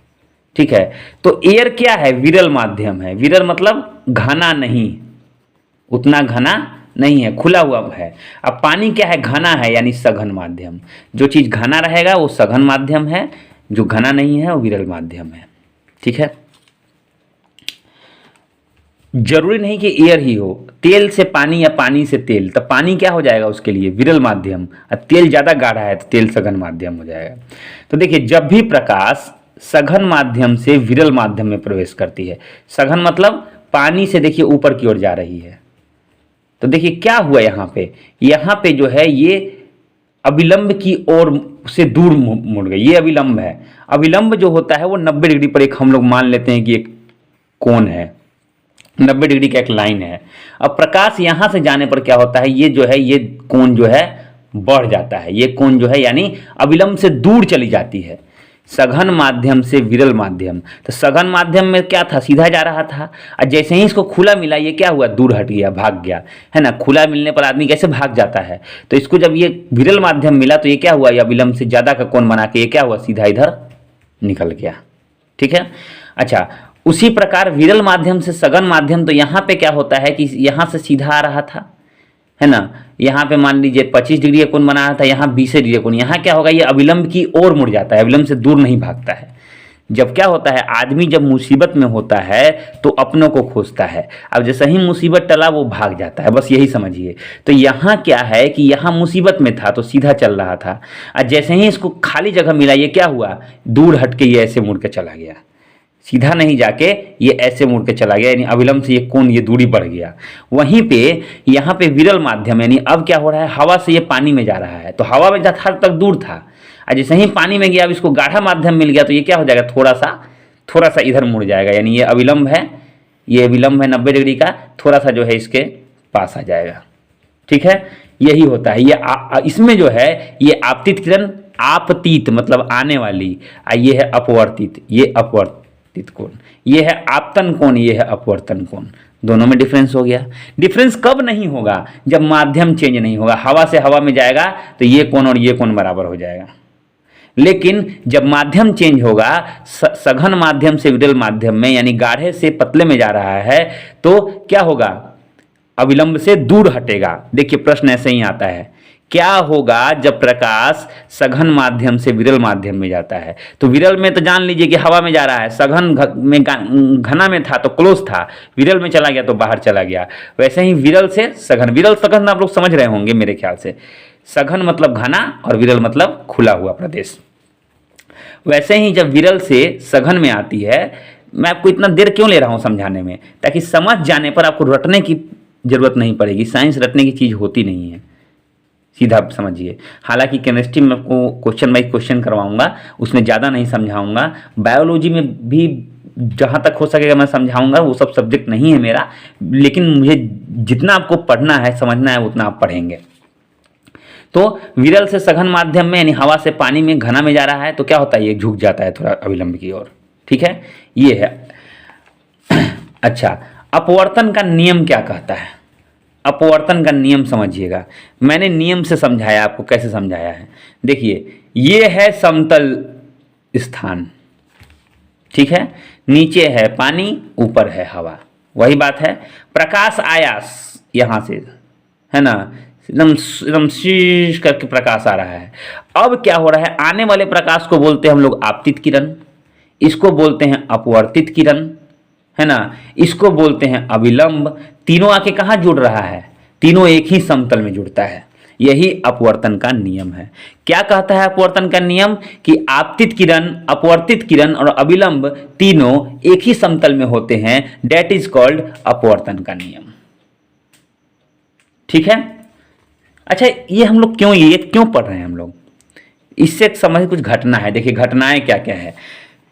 ठीक है, तो एयर क्या है, विरल माध्यम है। विरल मतलब घना नहीं, उतना घना नहीं है, खुला हुआ है। अब पानी क्या है, घना है, यानी सघन माध्यम। जो चीज़ घना रहेगा वो सघन माध्यम है, जो घना नहीं है वो विरल माध्यम है। ठीक है, जरूरी नहीं कि एयर ही हो, तेल से पानी या पानी से तेल, तो पानी क्या हो जाएगा उसके लिए, विरल माध्यम। और तेल ज़्यादा गाढ़ा है तो तेल सघन माध्यम हो जाएगा। तो देखिए जब भी प्रकाश सघन माध्यम से विरल माध्यम में प्रवेश करती है, सघन मतलब पानी से देखिए ऊपर की ओर जा रही है, तो देखिए क्या हुआ यहाँ पे जो है ये अविलंब की ओर से दूर मुड़ गई, ये अविलंब है। अविलंब जो होता है वो 90 डिग्री पर, एक हम लोग मान लेते हैं कि एक कोण है, 90 डिग्री का एक लाइन है। अब प्रकाश यहां से जाने पर क्या होता है, ये जो है ये कोण जो है बढ़ जाता है, ये कोण जो है यानी अविलंब से दूर चली जाती है। सघन माध्यम से विरल माध्यम, तो सघन माध्यम में क्या था, सीधा जा रहा था, और जैसे ही इसको खुला मिला ये क्या हुआ, दूर हट गया, भाग गया, है ना। खुला मिलने पर आदमी कैसे भाग जाता है, तो इसको जब ये विरल माध्यम मिला तो ये क्या हुआ, ये अविलंब से ज्यादा का कोण बना के ये क्या हुआ, सीधा इधर निकल गया। ठीक है। अच्छा, उसी प्रकार विरल माध्यम से सघन माध्यम, तो यहाँ पे क्या होता है कि यहाँ से सीधा आ रहा था, है ना। यहाँ पे मान लीजिए 25 डिग्री का कोण बना रहा था, यहाँ 20 डिग्री का कोण, यहाँ क्या होगा, ये अविलंब की ओर मुड़ जाता है, अविलंब से दूर नहीं भागता है। जब क्या होता है, आदमी जब मुसीबत में होता है तो अपनों को खोजता है, अब जैसे ही मुसीबत टला वो भाग जाता है, बस यही समझिए। तो यहाँ क्या है कि यहाँ मुसीबत में था तो सीधा चल रहा था, और जैसे ही इसको खाली जगह मिला ये क्या हुआ, दूर हट के ये ऐसे मुड़ के चला गया, सीधा नहीं जाके ये ऐसे मुड़ के चला गया, यानी अविलंब से ये कोण, ये दूरी बढ़ गया। वहीं पे यहाँ पे विरल माध्यम, यानी अब क्या हो रहा है, हवा से ये पानी में जा रहा है, तो हवा में जाता तक दूर था, और जैसे ही पानी में गया, अब इसको गाढ़ा माध्यम मिल गया तो ये क्या हो जाएगा, थोड़ा सा इधर मुड़ जाएगा, यानी ये अविलंब है, ये अविलंब है 90 डिग्री का, थोड़ा सा जो है इसके पास आ जाएगा। ठीक है, यही होता है। ये इसमें जो है ये आपतित किरण, आपतीत मतलब आने वाली, ये है अपवर्तित, ये अपवर्तित कोण, ये है आपतन कोण, ये है अपवर्तन कोण, दोनों में डिफरेंस हो गया। डिफरेंस कब नहीं होगा, जब माध्यम चेंज नहीं होगा, हवा से हवा में जाएगा तो ये कोण और ये कोण बराबर हो जाएगा। लेकिन जब माध्यम चेंज होगा, सघन माध्यम से विरल माध्यम में, यानी गाढ़े से पतले में जा रहा है, तो क्या होगा, अविलंब से दूर हटेगा। देखिए प्रश्न ऐसे ही आता है, क्या होगा जब प्रकाश सघन माध्यम से विरल माध्यम में जाता है। तो विरल में तो जान लीजिए कि हवा में जा रहा है, सघन में घना में था तो क्लोज था, विरल में चला गया तो बाहर चला गया। वैसे ही विरल से सघन, विरल सघन आप लोग समझ रहे होंगे मेरे ख्याल से, सघन मतलब घना और विरल मतलब खुला हुआ प्रदेश। वैसे ही जब विरल से सघन में आती है, मैं आपको इतना देर क्यों ले रहा हूं समझाने में, ताकि समझ जाने पर आपको रटने की जरूरत नहीं पड़ेगी। साइंस रटने की चीज होती नहीं है, सीधा समझिए। हालांकि केमिस्ट्री में आपको क्वेश्चन बाई क्वेश्चन करवाऊंगा, उसमें ज़्यादा नहीं समझाऊंगा। बायोलॉजी में भी जहाँ तक हो सकेगा मैं समझाऊंगा, वो सब सब्जेक्ट नहीं है मेरा, लेकिन मुझे जितना आपको पढ़ना है समझना है उतना आप पढ़ेंगे। तो विरल से सघन माध्यम में, यानी हवा से पानी में घना में जा रहा है, तो क्या होता है, ये झुक जाता है थोड़ा अविलंब की ओर। ठीक है, ये है। अच्छा, अपवर्तन का नियम क्या कहता है, अपवर्तन का नियम समझिएगा। मैंने नियम से समझाया, आपको कैसे समझाया है, देखिए ये है समतल स्थान, ठीक है, नीचे है पानी, ऊपर है हवा, वही बात है। प्रकाश आया यहां से, है ना, एकदम शीश करके प्रकाश आ रहा है। अब क्या हो रहा है, आने वाले प्रकाश को बोलते हैं हम लोग आपतित किरण, इसको बोलते हैं अपवर्तित किरण, है ना, इसको बोलते हैं अविलंब। तीनों आके कहाँ जुड़ रहा है, तीनों एक ही समतल में जुड़ता है। यही अपवर्तन का नियम है। क्या कहता है अपवर्तन का नियम, कि आपतित किरण, अपवर्तित किरण और अविलंब तीनों एक ही समतल में होते हैं, डेट इज कॉल्ड अपवर्तन का नियम। ठीक है। अच्छा, ये हम लोग क्यों पढ़ रहे हैं हम लोग, इससे समझ कुछ घटना है। देखिए घटनाएं क्या क्या है।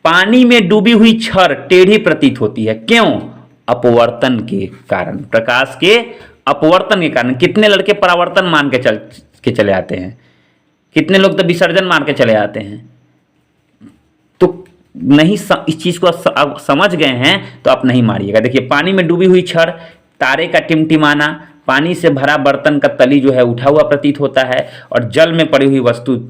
पानी में डूबी हुई छड़ टेढ़ी प्रतीत होती है, क्यों, अपवर्तन के कारण, प्रकाश के अपवर्तन के कारण। कितने लड़के परावर्तन मान के चले आते हैं, कितने लोग तो विसर्जन मान के चले आते हैं। तो नहीं इस चीज को समझ गए हैं तो आप नहीं मारिएगा। देखिए पानी में डूबी हुई छड़, तारे का टिमटिमाना, पानी से भरा बर्तन का तली जो है उठा हुआ प्रतीत होता है, और जल में पड़ी हुई वस्तु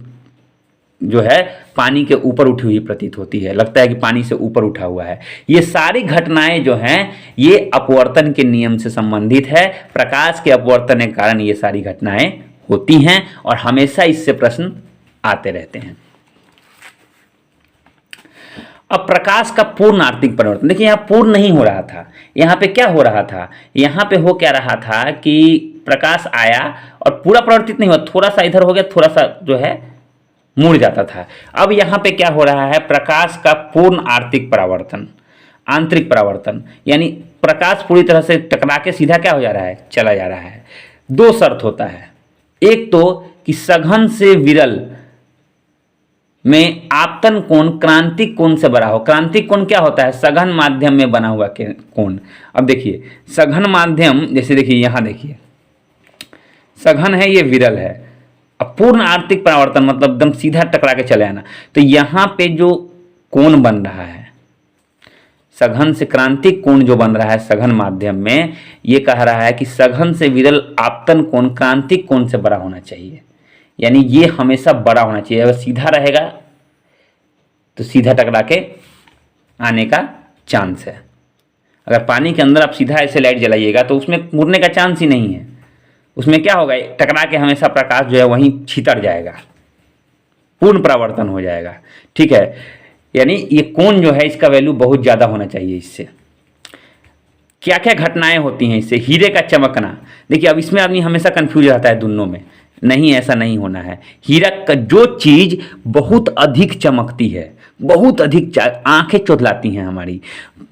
जो है पानी के ऊपर उठी हुई प्रतीत होती है, लगता है कि पानी से ऊपर उठा हुआ है। ये सारी घटनाएं जो हैं ये अपवर्तन के नियम से संबंधित है। प्रकाश के अपवर्तन के कारण ये सारी घटनाएं होती हैं और हमेशा इससे प्रश्न आते रहते हैं। अब प्रकाश का पूर्ण आर्थिक परिवर्तन, देखिए यहाँ पूर्ण नहीं हो रहा था, यहाँ पे क्या हो रहा था, यहाँ पे हो क्या रहा था कि प्रकाश आया और पूरा परिवर्तित नहीं हुआ, थोड़ा सा इधर हो गया, थोड़ा सा जो है मुड़ जाता था। अब यहाँ पे क्या हो रहा है, प्रकाश का पूर्ण आर्थिक परावर्तन, आंतरिक परावर्तन, यानी प्रकाश पूरी तरह से टकरा के सीधा क्या हो जा रहा है, चला जा रहा है। दो शर्त होता है, एक तो कि सघन से विरल में आपतन कोण क्रांतिक कोण से बड़ा हो। क्रांतिक कोण क्या होता है? सघन माध्यम में बना हुआ कोण। अब देखिए सघन माध्यम, जैसे देखिए यहाँ देखिए सघन है, ये विरल है। अब पूर्ण आर्थिक परावर्तन मतलब एकदम सीधा टकरा के चले आना, तो यहाँ पे जो कोण बन रहा है सघन से क्रांतिक कोण जो बन रहा है सघन माध्यम में, ये कह रहा है कि सघन से विरल आपतन कोण क्रांतिक कोण से बड़ा होना चाहिए, यानी ये हमेशा बड़ा होना चाहिए। अगर सीधा रहेगा तो सीधा टकरा के आने का चांस है। अगर पानी के अंदर आप सीधा ऐसे लाइट जलाइएगा तो उसमें मुड़ने का चांस ही नहीं है। उसमें क्या होगा, टकरा के हमेशा प्रकाश जो है वहीं छितर जाएगा, पूर्ण परावर्तन हो जाएगा। ठीक है, यानी ये कोण जो है इसका वैल्यू बहुत ज़्यादा होना चाहिए। इससे क्या क्या घटनाएं होती हैं इससे? हीरे का चमकना। देखिए अब इसमें आदमी हमेशा कंफ्यूज रहता है दोनों में, नहीं ऐसा नहीं होना है। हीरा का जो चीज़ बहुत अधिक चमकती है, बहुत अधिक आंखें चौधलाती हैं हमारी,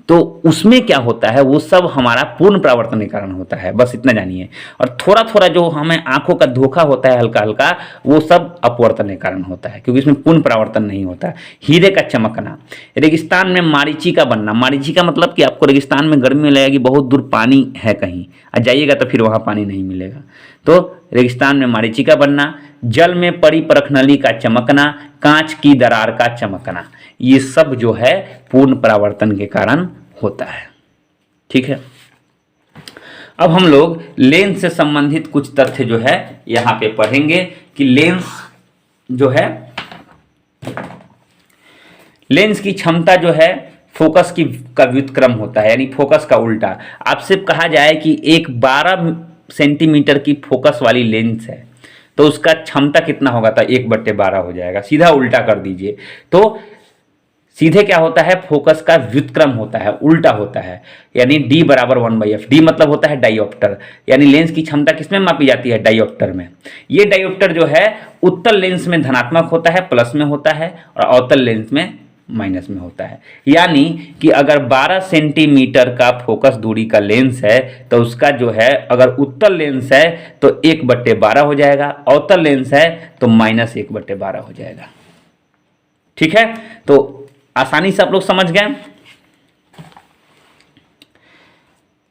तो उसमें क्या होता है, वो सब हमारा पूर्ण परावर्तन के कारण होता है, बस इतना जानिए। और थोड़ा थोड़ा जो हमें आंखों का धोखा होता है हल्का हल्का, वो सब अपवर्तन के कारण होता है, क्योंकि इसमें पूर्ण परावर्तन नहीं होता। हीरे का चमकना, रेगिस्तान में मरीचिका बनना। मरीचिका मतलब कि आपको रेगिस्तान में गर्मी लगेगी, बहुत दूर पानी है कहीं, और जाइएगा तो फिर वहाँ पानी नहीं मिलेगा, तो रेगिस्तान में मरीचिका बनना। जल में परिपरख नली का चमकना, कांच की दरार का चमकना, ये सब जो है पूर्ण परावर्तन के कारण होता है। ठीक है, अब हम लोग लेंस से संबंधित कुछ तथ्य जो है यहां पे पढ़ेंगे कि लेंस जो है, लेंस की क्षमता जो है फोकस की का व्युत्क्रम होता है, यानी फोकस का उल्टा। आपसे कहा जाए कि एक 12 सेंटीमीटर की फोकस वाली लेंस है तो उसका क्षमता कितना होगा, तो 1/12 हो जाएगा। सीधा उल्टा कर दीजिए तो सीधे क्या होता है, फोकस का व्युत्क्रम होता है, उल्टा होता है, यानी D बराबर 1/f। डी मतलब होता है डायोप्टर, यानी लेंस की क्षमता किसमें मापी जाती है, डायोप्टर में। ये डायोप्टर जो है उत्तल लेंस में धनात्मक होता है, प्लस में होता है, और अवतल लेंस में माइनस में होता है। यानी कि अगर 12 सेंटीमीटर का फोकस दूरी का लेंस है तो उसका जो है, अगर उत्तल लेंस है तो 1/12 हो जाएगा, अवतल लेंस है तो -1/12 हो जाएगा। ठीक है, तो आसानी से आप लोग समझ गए।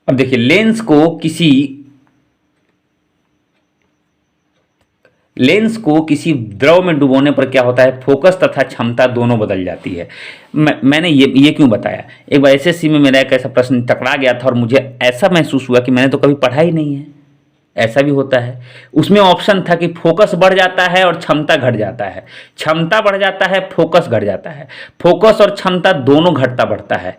अब देखिए लेंस को किसी द्रव में डुबोने पर क्या होता है, फोकस तथा क्षमता दोनों बदल जाती है। मैंने ये क्यों बताया, एक बार एसएससी में मेरा एक ऐसा प्रश्न टकरा गया था और मुझे ऐसा महसूस हुआ कि मैंने तो कभी पढ़ा ही नहीं है, ऐसा भी होता है। उसमें ऑप्शन था कि फोकस बढ़ जाता है और क्षमता घट जाता है, क्षमता बढ़ जाता है, फोकस घट जाता है, फोकस और क्षमता दोनों घटता बढ़ता है,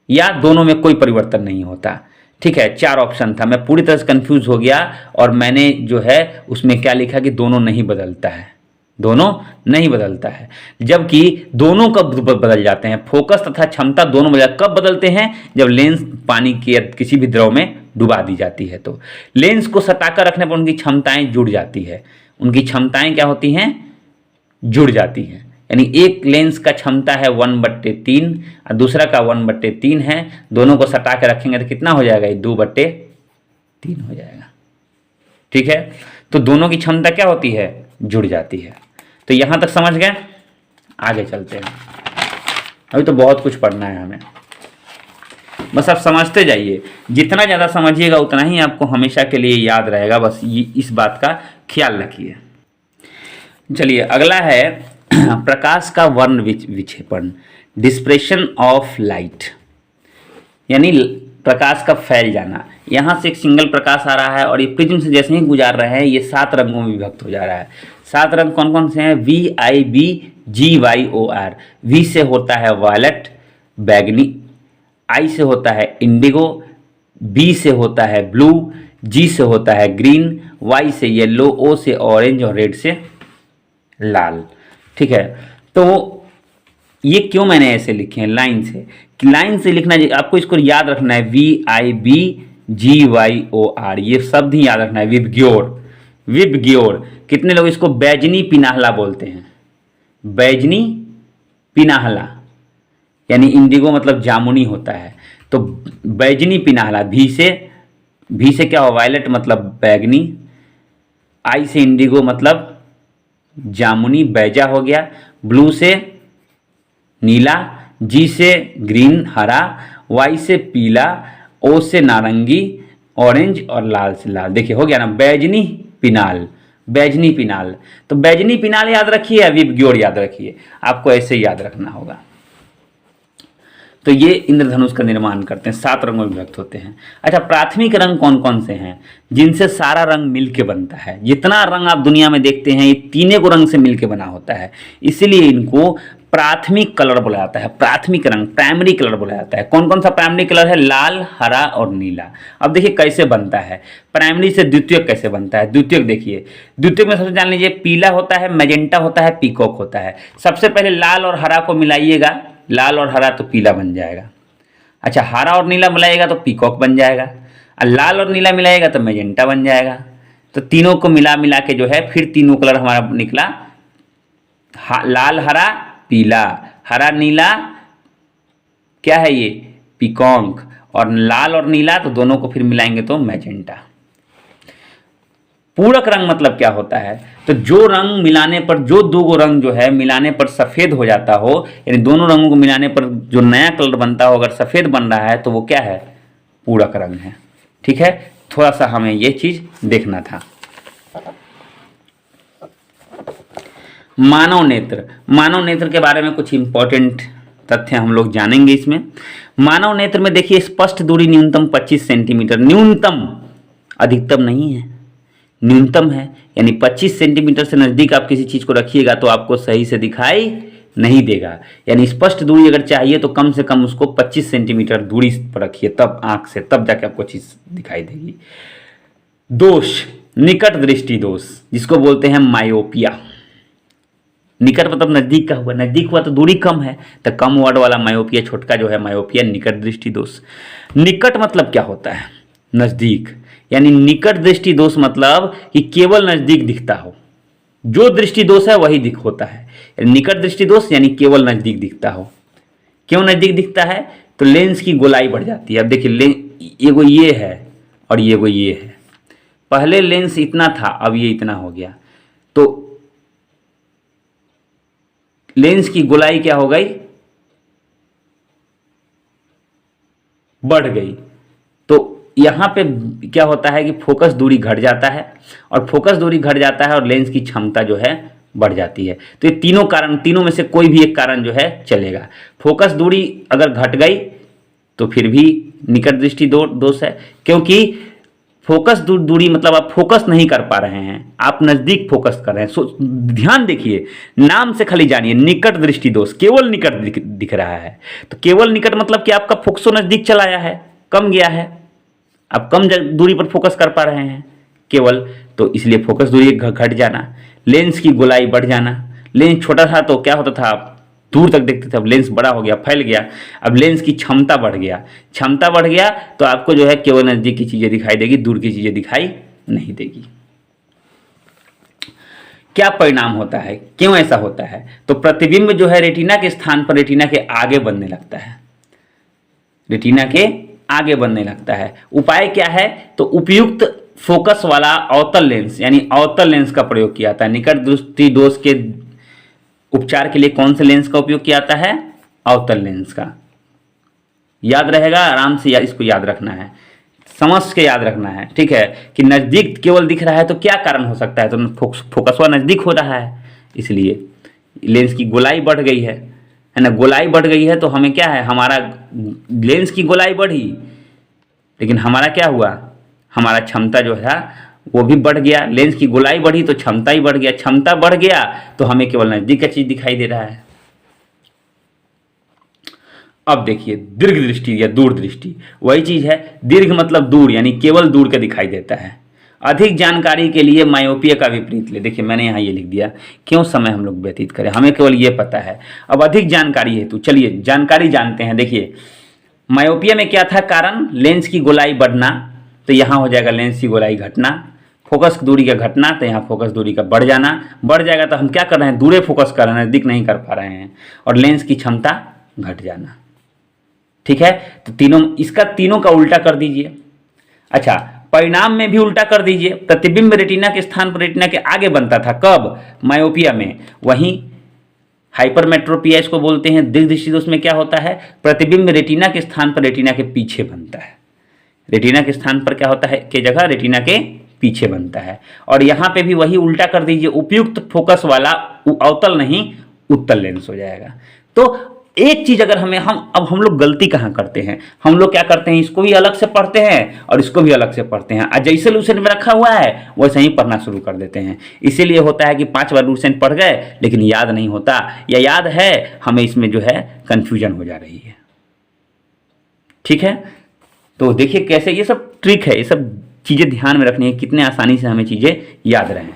या दोनों में कोई परिवर्तन नहीं होता। ठीक है, 4 ऑप्शन था, मैं पूरी तरह से कंफ्यूज हो गया और मैंने जो है उसमें क्या लिखा कि दोनों नहीं बदलता है, दोनों नहीं बदलता है, जबकि दोनों कब बदल जाते हैं, फोकस तथा क्षमता दोनों कब बदलते हैं, जब लेंस पानी के किसी भी द्रव में डुबा दी जाती है। तो लेंस को सटाकर रखने पर उनकी क्षमताएं जुड़ जाती है, उनकी क्षमताएं क्या होती हैं, जुड़ जाती हैं। यानी एक लेंस का क्षमता है 1/3 और दूसरा का 1/3 है, दोनों को सटा के रखेंगे तो कितना हो जाएगा, 2/3 हो जाएगा। ठीक है, तो दोनों की क्षमता क्या होती है, जुड़ जाती है। तो यहां तक समझ गए, आगे चलते हैं। अभी तो बहुत कुछ पढ़ना है हमें, बस आप समझते जाइए, जितना ज़्यादा समझिएगा उतना ही आपको हमेशा के लिए याद रहेगा, बस इस बात का ख्याल रखिए। चलिए अगला है प्रकाश का वर्ण विक्षेपण, डिस्पर्शन ऑफ लाइट, यानी प्रकाश का फैल जाना। यहाँ से एक सिंगल प्रकाश आ रहा है और ये प्रिज्म से जैसे ही गुजार रहे हैं ये 7 रंगों में विभक्त हो जा रहा है। 7 रंग कौन कौन से हैं, VIBGYOR। V से होता है वायलेट बैगनी, I से होता है इंडिगो, B से होता है ब्लू, G से होता है ग्रीन, Y से येलो, O से ऑरेंज और रेड से लाल। ठीक है, तो ये क्यों मैंने ऐसे लिखे हैं लाइन से, लाइन से लिखना आपको, इसको याद रखना है, VIBGYOR, ये शब्द ही याद रखना है। विबग्योर, विबग्योर, कितने लोग इसको बैजनी पिनाहला बोलते हैं, बैजनी पिनाहला, यानी इंडिगो मतलब जामुनी होता है, तो बैजनी पिनाहला। भी से क्या हो, वायलेट मतलब बैगनी, आई से इंडिगो मतलब जामुनी बैजा हो गया, ब्लू से नीला, जी से ग्रीन हरा, वाई से पीला, ओ से नारंगी, ऑरेंज और लाल से लाल। देखिए हो गया ना, बैजनी पिनाल, बैजनी पिनाल। तो बैजनी पिनाल याद रखिए, विबग्योर याद रखिए, आपको ऐसे याद रखना होगा। तो ये इंद्रधनुष का निर्माण करते हैं, 7 रंगों में विभक्त होते हैं। अच्छा, प्राथमिक रंग कौन कौन से हैं जिनसे सारा रंग मिलके बनता है? जितना रंग आप दुनिया में देखते हैं ये तीनों को रंग से मिलके बना होता है, इसीलिए इनको प्राथमिक कलर बोला जाता है। प्राथमिक रंग, प्राइमरी कलर बोला जाता है। कौन कौन सा प्राइमरी कलर है? लाल, हरा और नीला। अब देखिए कैसे बनता है, प्राइमरी से द्वितीयक कैसे बनता है। द्वितीयक देखिए, द्वितीयक में सबसे जान लीजिए, पीला होता है, मैजेंटा होता है, पीकॉक होता है। सबसे पहले लाल और हरा को मिलाइएगा, लाल और हरा तो पीला बन जाएगा। अच्छा, हरा और नीला मिलाएगा तो पीकॉक बन जाएगा, और लाल और नीला मिलाएगा तो मैजेंटा बन जाएगा। तो तीनों को मिला मिला के जो है फिर तीनों कलर हमारा निकला, लाल हरा पीला, हरा नीला क्या है ये, पीकॉक, और लाल और नीला तो दोनों को फिर मिलाएंगे तो मैजेंटा। पूरक रंग मतलब क्या होता है? तो जो रंग मिलाने पर, जो दो रंग जो है मिलाने पर सफेद हो जाता हो, यानी दोनों रंगों को मिलाने पर जो नया कलर बनता हो अगर सफेद बन रहा है तो वो क्या है? पूरक रंग है। ठीक है, थोड़ा सा हमें ये चीज देखना था। मानव नेत्र, मानव नेत्र के बारे में कुछ इंपॉर्टेंट तथ्य हम लोग जानेंगे इसमें। मानव नेत्र में देखिए स्पष्ट दूरी न्यूनतम 25 सेंटीमीटर, न्यूनतम, अधिकतम नहीं है, न्यूनतम है। यानी 25 सेंटीमीटर से नज़दीक आप किसी चीज़ को रखिएगा तो आपको सही से दिखाई नहीं देगा। यानी स्पष्ट दूरी अगर चाहिए तो कम से कम उसको 25 सेंटीमीटर दूरी पर रखिए, तब आंख से, तब जाके आपको चीज़ दिखाई देगी। दोष, निकट दृष्टि दोष, जिसको बोलते हैं मायोपिया। निकट मतलब नज़दीक का हुआ, नज़दीक हुआ तो दूरी कम है, तो कम वर्ड वाला मायोपिया, छोटका जो है मायोपिया, निकट दृष्टि दोष। निकट मतलब क्या होता है? नज़दीक, यानी निकट दृष्टि दोष मतलब कि केवल नज़दीक दिखता हो, जो दृष्टि दोष है वही दिख होता है। निकट दृष्टि दोष यानी केवल नज़दीक दिखता हो। क्यों नज़दीक दिखता है? तो लेंस की गोलाई बढ़ जाती है। अब देखिए, एगो ये है और एगो ये है, पहले लेंस इतना था अब ये इतना हो गया, तो लेंस की गोलाई क्या हो गई? बढ़ गई। तो यहां पे क्या होता है कि फोकस दूरी घट जाता है, और फोकस दूरी घट जाता है और लेंस की क्षमता जो है बढ़ जाती है। तो ये तीनों कारण, तीनों में से कोई भी एक कारण जो है चलेगा। फोकस दूरी अगर घट गई तो फिर भी निकट दृष्टि दोष है, क्योंकि फोकस दूरी मतलब आप फोकस नहीं कर पा रहे हैं, आप नज़दीक फोकस कर रहे हैं। ध्यान देखिए, नाम से खाली जानिए, निकट दृष्टि दोष, केवल निकट दिख रहा है। तो केवल निकट मतलब कि आपका फोकसो नज़दीक चला आया है, कम गया है, आप कम दूरी पर फोकस कर पा रहे हैं केवल, तो इसलिए फोकस दूरी घट जाना, लेंस की गोलाई बढ़ जाना। लेंस छोटा था तो क्या होता था, आप दूर तक देखते थे, अब लेंस बड़ा हो गया, फैल गया, अब लेंस की क्षमता बढ़ गया, क्षमता बढ़ गया तो आपको जो है केवल नज़दीक की चीज़ें दिखाई देगी, दूर की चीज़ें दिखाई नहीं देगी। क्या परिणाम होता है, क्यों ऐसा होता है? तो प्रतिबिंब जो है रेटिना के स्थान पर रेटिना के आगे बनने लगता है, रेटिना के आगे बनने लगता है। उपाय क्या है? तो उपयुक्त फोकस वाला अवतल लेंस, यानी अवतल लेंस का प्रयोग किया जाता है। निकट दृष्टि दोष के उपचार के लिए कौन से लेंस का उपयोग किया जाता है? अवतल लेंस का। याद रहेगा, आराम से इसको याद रखना है, समझ के याद रखना है। ठीक है, कि नज़दीक केवल दिख रहा है तो क्या कारण हो सकता है? तो फोकसवा नज़दीक हो रहा है, इसलिए लेंस की गोलाई बढ़ गई है ना। गोलाई बढ़ गई है तो हमें क्या है, हमारा लेंस की गोलाई बढ़ी, लेकिन हमारा क्या हुआ, हमारा क्षमता जो है वो भी बढ़ गया। लेंस की गोलाई बढ़ी तो क्षमता ही बढ़ गया, क्षमता बढ़ गया तो हमें केवल नज़दीक का चीज़ दिखाई दे रहा है। अब देखिए दीर्घ दृष्टि या दूर दृष्टि, वही चीज़ है। दीर्घ मतलब दूर, यानी केवल दूर का दिखाई देता है। अधिक जानकारी के लिए मायोपिया का विपरीत ले, देखिए मैंने यहाँ ये लिख दिया, क्यों समय हम लोग व्यतीत करें, हमें केवल ये पता है। अब अधिक जानकारी हेतु चलिए जानकारी जानते हैं। देखिए मायोपिया में क्या था कारण? लेंस की गोलाई बढ़ना, तो यहाँ हो जाएगा लेंस की गोलाई घटना। फोकस दूरी का घटना, तो यहाँ फोकस दूरी का बढ़ जाना। बढ़ जाएगा तो हम क्या कर रहे हैं, दूरे फोकस कर रहे हैं, नज़दीक नहीं कर पा रहे हैं, और लेंस की क्षमता घट जाना। ठीक है, तो तीनों, इसका तीनों का उल्टा कर दीजिए। अच्छा, परिणाम में भी उल्टा कर दीजिए, प्रतिबिंब रेटिना के स्थान पर रेटिना के आगे बनता था, कब? मायोपिया में। वहीं हाइपरमेट्रोपिया इसको बोलते हैं, दीर्घदृष्टि दोष में क्या होता है? प्रतिबिंब रेटिना के स्थान पर रेटिना के पीछे बनता है। रेटिना के स्थान पर क्या होता है के जगह रेटिना के पीछे बनता है। और यहाँ पे भी वही उल्टा कर दीजिए, उपयुक्त फोकस वाला अवतल नहीं उत्तल लेंस हो जाएगा। तो एक चीज अगर अब हम लोग गलती कहाँ करते हैं, हम लोग क्या करते हैं, इसको भी अलग से पढ़ते हैं और इसको भी अलग से पढ़ते हैं, और जैसे लूसेंट में रखा हुआ है वैसे ही पढ़ना शुरू कर देते हैं। इसीलिए होता है कि 5 बार लूसेंट पढ़ गए लेकिन याद नहीं होता, या याद है हमें इसमें जो है कंफ्यूजन हो जा रही है। ठीक है, तो देखिए कैसे ये सब ट्रिक है, ये सब चीजें ध्यान में रखनी है, कितने आसानी से हमें चीजें याद रहें।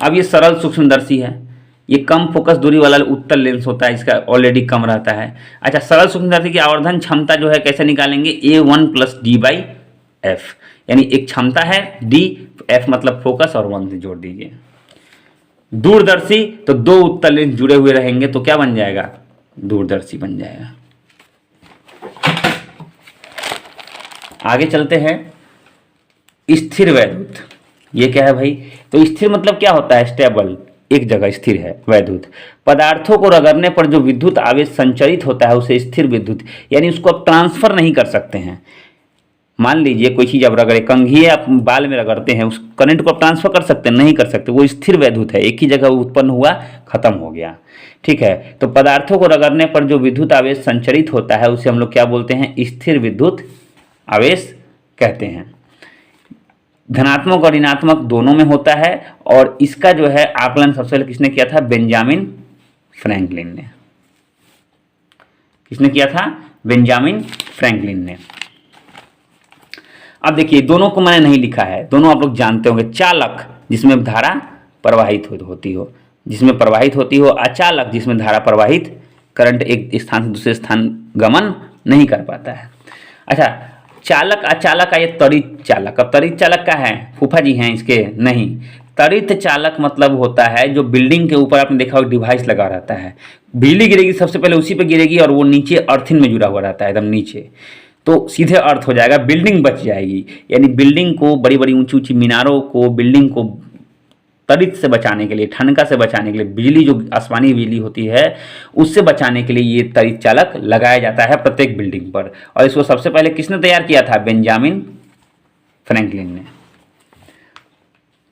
अब ये सरल सूक्ष्मदर्शी है, ये कम फोकस दूरी वाला उत्तल लेंस होता है, इसका ऑलरेडी कम रहता है। अच्छा, सरल सूक्ष्मदर्शी की आवर्धन क्षमता जो है कैसे निकालेंगे? A1 + D/F, यानी एक क्षमता है D, F मतलब फोकस और 1 से जोड़ दीजिए। दूरदर्शी तो 2 उत्तल लेंस जुड़े हुए रहेंगे तो क्या बन जाएगा? दूरदर्शी बन जाएगा। आगे चलते हैं, स्थिर वैद्युत। ये क्या है भाई? तो स्थिर मतलब क्या होता है? स्टेबल, एक जगह स्थिर है वैद्युत। पदार्थों को रगड़ने पर जो विद्युत आवेश संचरित होता है उसे स्थिर विद्युत, यानी उसको आप ट्रांसफर नहीं कर सकते हैं। मान लीजिए कोई चीज आप रगड़े, कंघी आप बाल में रगड़ते हैं, उस करंट को आप ट्रांसफर कर सकते हैं? नहीं कर सकते, वो स्थिर वैद्युत है, एक ही जगह उत्पन्न हुआ, खत्म हो गया। ठीक है, तो पदार्थों को रगड़ने पर जो विद्युत आवेश संचरित होता है उसे हम लोग क्या बोलते हैं? स्थिर विद्युत आवेश कहते हैं। धनात्मक और ऋणात्मक दोनों में होता है, और इसका जो है आकलन सबसे पहले किसने किया था? बेंजामिन फ्रैंकलिन ने। किसने किया था? बेंजामिन फ्रैंकलिन ने। अब देखिए, दोनों को मैंने नहीं लिखा है, दोनों आप लोग जानते होंगे। चालक जिसमें धारा प्रवाहित होती हो, जिसमें प्रवाहित होती हो, अचालक जिसमें धारा प्रवाहित, करंट एक स्थान से दूसरे स्थान गमन नहीं कर पाता है। अच्छा, चालक अचालक का ये त्वरित चालक। अब त्वरित चालक का है, फूफा जी हैं इसके? नहीं, त्वरित चालक मतलब होता है जो बिल्डिंग के ऊपर आपने देखा होगा डिवाइस लगा रहता है, बिजली गिरेगी सबसे पहले उसी पे गिरेगी और वो नीचे अर्थिंग में जुड़ा हुआ रहता है एकदम नीचे, तो सीधे अर्थ हो जाएगा, बिल्डिंग बच जाएगी। यानी बिल्डिंग को, बड़ी बड़ी ऊंची ऊंची मीनारों को, बिल्डिंग को त्वरित से बचाने के लिए, ठनका से बचाने के लिए, बिजली जो आसमानी बिजली होती है उससे बचाने के लिए ये त्वरित चालक लगाया जाता है प्रत्येक बिल्डिंग पर। और इसको सबसे पहले किसने तैयार किया था? बेंजामिन फ्रैंकलिन ने।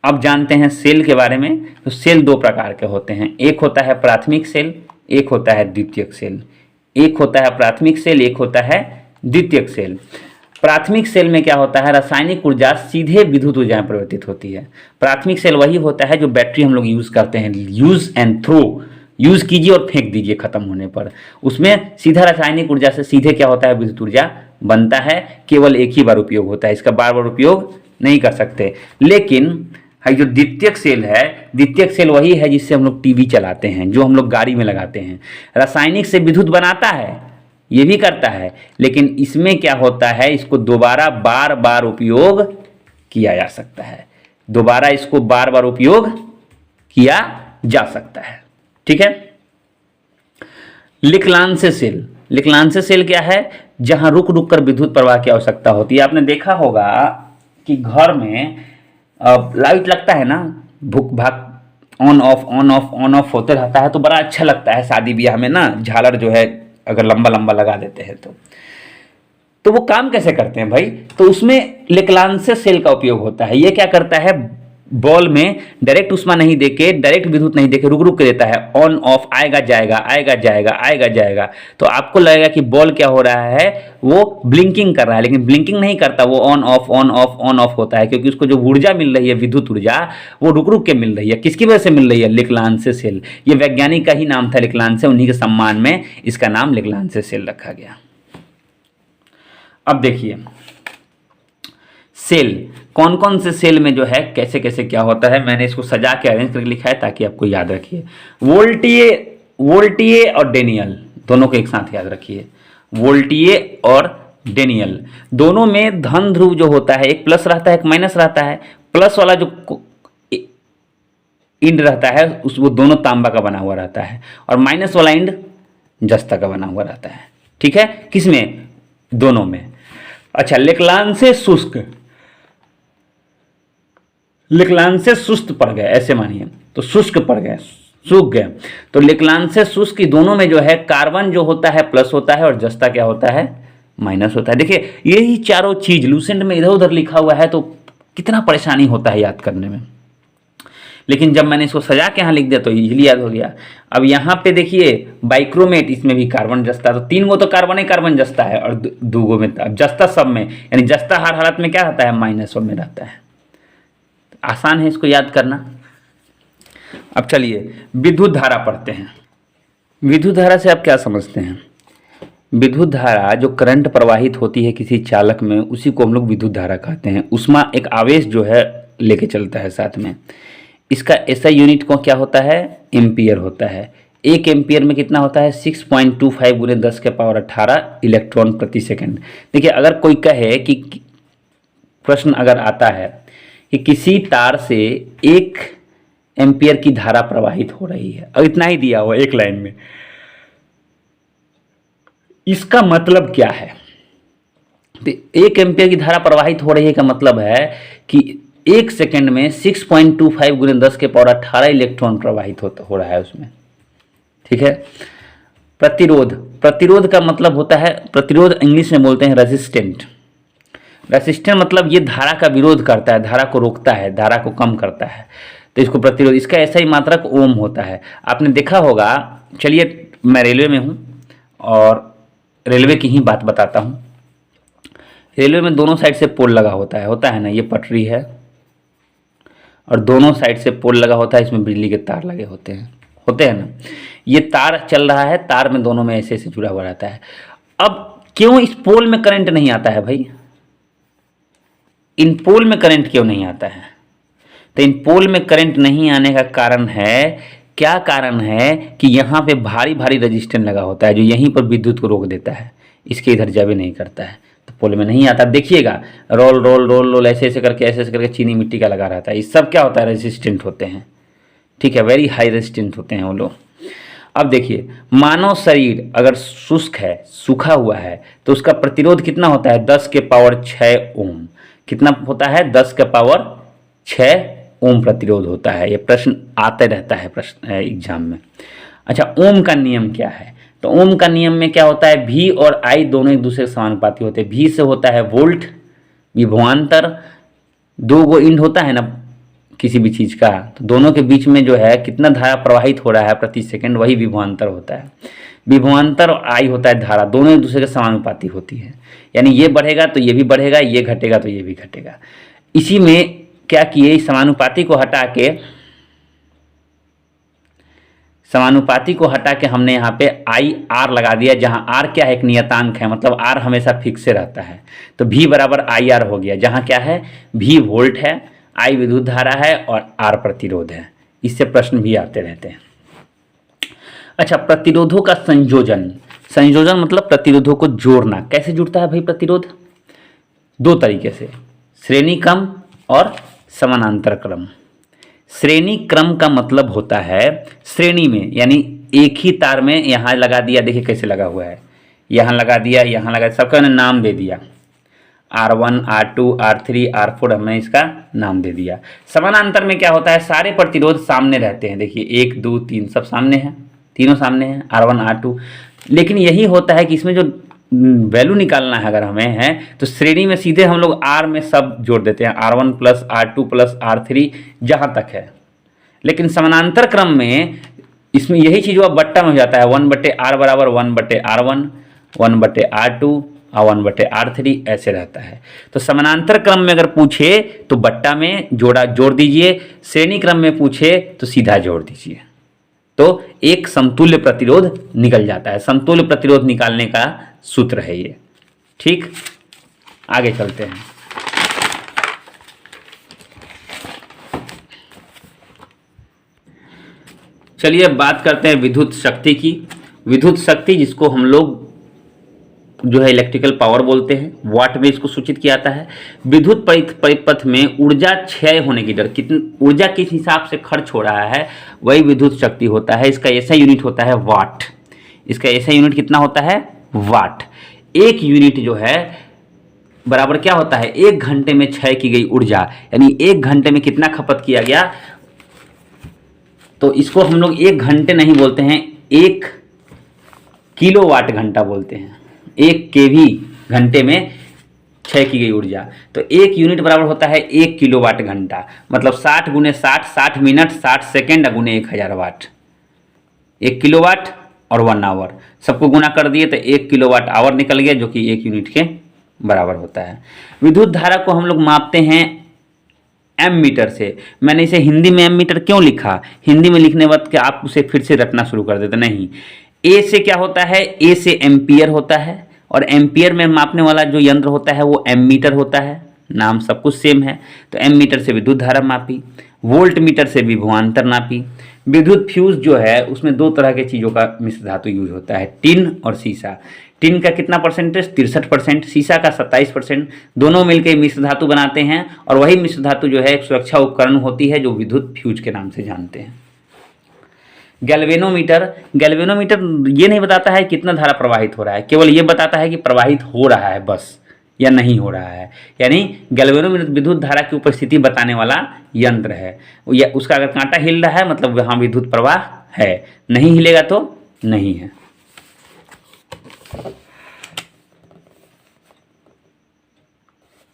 अब जानते हैं सेल के बारे में। तो सेल 2 प्रकार के होते हैं, एक होता है प्राथमिक सेल, एक होता है द्वितीयक सेल। एक होता है प्राथमिक सेल, एक होता है द्वितीयक सेल। प्राथमिक सेल में क्या होता है? रासायनिक ऊर्जा सीधे विद्युत ऊर्जा में परिवर्तित होती है। प्राथमिक सेल वही होता है जो बैटरी हम लोग यूज करते हैं, यूज एंड थ्रो, यूज कीजिए और फेंक दीजिए खत्म होने पर। उसमें सीधा रासायनिक ऊर्जा से सीधे क्या होता है? विद्युत ऊर्जा बनता है। केवल एक ही बार उपयोग होता है, इसका बार बार उपयोग नहीं कर सकते। लेकिन जो द्वितीयक सेल है, द्वितीयक सेल वही है जिससे हम लोग टीवी चलाते हैं, जो हम लोग गाड़ी में लगाते हैं। रासायनिक से विद्युत बनाता है, ये भी करता है, लेकिन इसमें क्या होता है? इसको दोबारा बार बार उपयोग किया जा सकता है, दोबारा इसको बार बार उपयोग किया जा सकता है। ठीक है। लिक्लांस सेल, लिक्लांस सेल क्या है? जहां रुक रुक कर विद्युत प्रवाह की आवश्यकता होती है। आपने देखा होगा कि घर में लाइट लगता है ना, भुक भाग, ऑन ऑफ होते रहता है, तो बड़ा अच्छा लगता है। शादी ब्याह में ना झालर जो है अगर लंबा लंबा लगा देते हैं तो वो काम कैसे करते हैं भाई? तो उसमें लेक्लांस सेल का उपयोग होता है। ये क्या करता है? बॉल में डायरेक्ट ऊष्मा नहीं देके, डायरेक्ट विद्युत नहीं देके रुक रुक के देता है, ऑन ऑफ, आएगा जाएगा, आएगा जाएगा, आएगा जाएगा। तो आपको लगेगा कि बॉल क्या हो रहा है? वो ब्लिंकिंग कर रहा है, लेकिन ब्लिंकिंग नहीं करता, वो on off on off on off होता है, क्योंकि उसको जो ऊर्जा मिल रही है, विद्युत ऊर्जा, वो रुक रुक के मिल रही है। किसकी वजह से मिल रही है? लेक्लांस सेल। ये वैज्ञानिक का ही नाम था लेक्लांस, उन्हीं के सम्मान में इसका नाम लेक्लांस सेल रखा गया। अब देखिए सेल, कौन कौन से सेल में जो है कैसे कैसे क्या होता है, मैंने इसको सजा के अरेंज करके लिखा है ताकि आपको याद रखिए। वोल्टिए और डेनियल दोनों को एक साथ याद रखिए। वोल्टिए और डेनियल दोनों में धन ध्रुव जो होता है, एक प्लस रहता है, एक माइनस रहता है। प्लस वाला जो इंड रहता है वो दोनों तांबा का बना हुआ रहता है, और माइनस वाला इंड जस्ता का बना हुआ रहता है। ठीक है, किसमें? दोनों में। अच्छा, लेक्लांसे शुष्क, लेक्लांसे सुस्त पड़ गए, ऐसे मानिए, तो शुष्क पड़ गए, सूख गए। तो लेक्लांसे शुष्क की दोनों में जो है कार्बन जो होता है प्लस होता है और जस्ता क्या होता है, माइनस होता है। देखिए यही चारों चीज लूसेंट में इधर उधर लिखा हुआ है तो कितना परेशानी होता है याद करने में, लेकिन जब मैंने इसको सजा के यहाँ लिख दिया तो इजीली याद हो गया। अब यहाँ पे देखिए बाइक्रोमेट, इसमें भी कार्बन जस्ता, तो 3 गो तो कार्बन ही कार्बन जस्ता है और 2 गो में जस्ता सब में, यानी जस्ता हर हालत में क्या रहता है, माइनस में रहता है। आसान है इसको याद करना। अब चलिए विद्युत धारा पढ़ते हैं। विद्युत धारा से आप क्या समझते हैं? विद्युत धारा जो करंट प्रवाहित होती है किसी चालक में, उसी को हम लोग विद्युत धारा कहते हैं। उसमें एक आवेश जो है लेके चलता है साथ में। इसका एसआई यूनिट को क्या होता है, एम्पियर होता है। 1 एम्पियर में कितना होता है, 6.25 गुने 10 के पावर 18 इलेक्ट्रॉन प्रति सेकंड। देखिए अगर कोई कहे कि प्रश्न अगर आता है कि किसी तार से 1 एम्पियर की धारा प्रवाहित हो रही है, और इतना ही दिया हुआ एक लाइन में, इसका मतलब क्या है? तो 1 एम्पियर की धारा प्रवाहित हो रही है का मतलब है कि 1 सेकंड में 6.25 गुने 10 के पावर 18 इलेक्ट्रॉन प्रवाहित हो रहा है उसमें। ठीक है। प्रतिरोध, प्रतिरोध का मतलब होता है, प्रतिरोध इंग्लिश में बोलते हैं रेजिस्टेंट। रेजिस्टेंट मतलब ये धारा का विरोध करता है, धारा को रोकता है, धारा को कम करता है, तो इसको प्रतिरोध। इसका ऐसा ही मात्रक ओम होता है, आपने देखा होगा। चलिए मैं रेलवे में हूँ और रेलवे की ही बात बताता हूँ। रेलवे में दोनों साइड से पोल लगा होता है ना, ये पटरी है और दोनों साइड से पोल लगा होता है, इसमें बिजली के तार लगे होते हैं ना। ये तार चल रहा है, तार में दोनों में ऐसे ऐसे जुड़ा हुआ रहता है। अब क्यों इस पोल में करंट नहीं आता है भाई? इन पोल में करंट क्यों नहीं आता है? तो इन पोल में करंट नहीं आने का कारण है, क्या कारण है कि यहाँ पे भारी भारी रेजिस्टेंस लगा होता है जो यहीं पर विद्युत को रोक देता है, इसके इधर जावे नहीं करता है, तो पोल में नहीं आता। देखिएगा रोल रोल रोल रोल ऐसे ऐसे करके चीनी मिट्टी का लगा रहता है। ये सब क्या होता है, रेजिस्टेंट होते हैं। ठीक है, वेरी हाई रेजिस्टेंट होते हैं वो लोग। अब देखिए मानव शरीर अगर शुष्क है, सूखा हुआ है, तो उसका प्रतिरोध कितना होता है, 10 के पावर 6 ओम। कितना होता है, 10 के पावर 6 ओम प्रतिरोध होता है। ये प्रश्न आते रहता है प्रश्न एग्जाम में। अच्छा, ओम का नियम क्या है? तो ओम का नियम में क्या होता है, V और I दोनों एक दूसरे के समानुपाती होते हैं। V से होता है वोल्ट, विभवांतर, 2 गो इंड होता है ना किसी भी चीज़ का, तो दोनों के बीच में जो है कितना धारा प्रवाहित हो रहा है प्रति सेकंड, वही विभवांतर होता है। विभवांतर और I होता है धारा, दोनों एक दूसरे के समानुपाती होती है। यानी ये बढ़ेगा तो ये भी बढ़ेगा, ये घटेगा तो ये भी घटेगा। इसी में क्या किए, समानुपाती को हटा के हमने यहाँ पे आई आर लगा दिया, जहाँ आर क्या है, एक नियतांक है, मतलब आर हमेशा फिक्स से रहता है। तो V बराबर आई आर हो गया, जहाँ क्या है, V वोल्ट है, I विद्युत धारा है और R प्रतिरोध है। इससे प्रश्न भी आते रहते हैं। अच्छा, प्रतिरोधों का संयोजन, संयोजन मतलब प्रतिरोधों को जोड़ना। कैसे जुड़ता है भाई प्रतिरोध? 2 तरीके से, श्रेणी क्रम और समानांतर क्रम। श्रेणी क्रम का मतलब होता है श्रेणी में, यानी एक ही तार में यहाँ लगा दिया, देखिए कैसे लगा हुआ है, यहाँ लगा दिया, यहाँ लगा, सबका मैंने नाम दे दिया, R1 R2 R3 R4 हमने इसका नाम दे दिया। समानांतर में क्या होता है, सारे प्रतिरोध सामने रहते हैं। देखिए 1 2 3 सब सामने हैं, तीनों सामने हैं, R1 R2। लेकिन यही होता है कि इसमें जो वैल्यू निकालना है अगर हमें है, तो श्रेणी में सीधे हम लोग R में सब जोड़ देते हैं, R1 plus R2 plus R3 जहाँ तक है। लेकिन समानांतर क्रम में इसमें यही चीज़ वो बट्टा में हो जाता है, 1/R बराबर 1/R1 1/R2 और 1/R3 ऐसे रहता है। तो समानांतर क्रम में अगर पूछे तो बट्टा में जोड़ दीजिए, श्रेणी क्रम में पूछे तो सीधा जोड़ दीजिए, तो एक समतुल्य प्रतिरोध निकल जाता है। समतुल्य प्रतिरोध निकालने का सूत्र है ये। ठीक, आगे चलते हैं। चलिए अब बात करते हैं विद्युत शक्ति की। विद्युत शक्ति जिसको हम लोग जो है इलेक्ट्रिकल पावर बोलते हैं, वाट में इसको सूचित किया जाता है। विद्युत परिपथ में ऊर्जा क्षय होने की दर, कितनी ऊर्जा किस हिसाब से खर्च हो रहा है, वही विद्युत शक्ति होता है। इसका ऐसा यूनिट होता है वाट। इसका ऐसा यूनिट कितना होता है, वाट। 1 यूनिट जो है बराबर क्या होता है, 1 घंटे में क्षय की गई ऊर्जा, यानी 1 घंटे में कितना खपत किया गया। तो इसको हम लोग 1 घंटे नहीं बोलते हैं, 1 किलोवाट घंटा बोलते हैं। 1 kV घंटे में क्षय की गई ऊर्जा, तो 1 यूनिट बराबर होता है 1 किलोवाट घंटा, मतलब 60 गुने 60, 60 मिनट 60 सेकेंड गुने 1000 वाट। 1 किलोवाट और 1 आवर सबको गुना कर दिए तो 1 किलोवाट आवर निकल गया, जो कि 1 यूनिट के बराबर होता है। विद्युत धारा को हम लोग मापते हैं एम मीटर से। मैंने इसे हिंदी में एम मीटर क्यों लिखा, हिंदी में लिखने वक्त क्या आप उसे फिर से रटना शुरू कर देते, नहीं। ए से क्या होता है, ए से एम्पियर होता है, और एम्पियर में मापने वाला जो यंत्र होता है वो एम मीटर होता है, नाम सब कुछ सेम है। तो एम मीटर से विद्युत धारा मापी, वोल्ट मीटर से विभवांतर नापी। विद्युत फ्यूज जो है उसमें 2 तरह के चीज़ों का मिश्र धातु यूज होता है, टिन और सीसा। टिन का कितना परसेंटेज, 63%, सीसा का 27%, दोनों मिलकर मिश्र धातु बनाते हैं। और वही मिश्र धातु जो है एक सुरक्षा उपकरण होती है जो विद्युत फ्यूज के नाम से जानते हैं। गैल्वेनोमीटर, गैल्वेनोमीटर ये नहीं बताता है कितना धारा प्रवाहित हो रहा है, केवल ये बताता है कि प्रवाहित हो रहा है बस, या नहीं हो रहा है। यानी गैल्वेनोमीटर विद्युत धारा की उपस्थिति बताने वाला यंत्र है। या उसका अगर कांटा हिल रहा है मतलब वहाँ विद्युत प्रवाह है, नहीं हिलेगा तो नहीं है।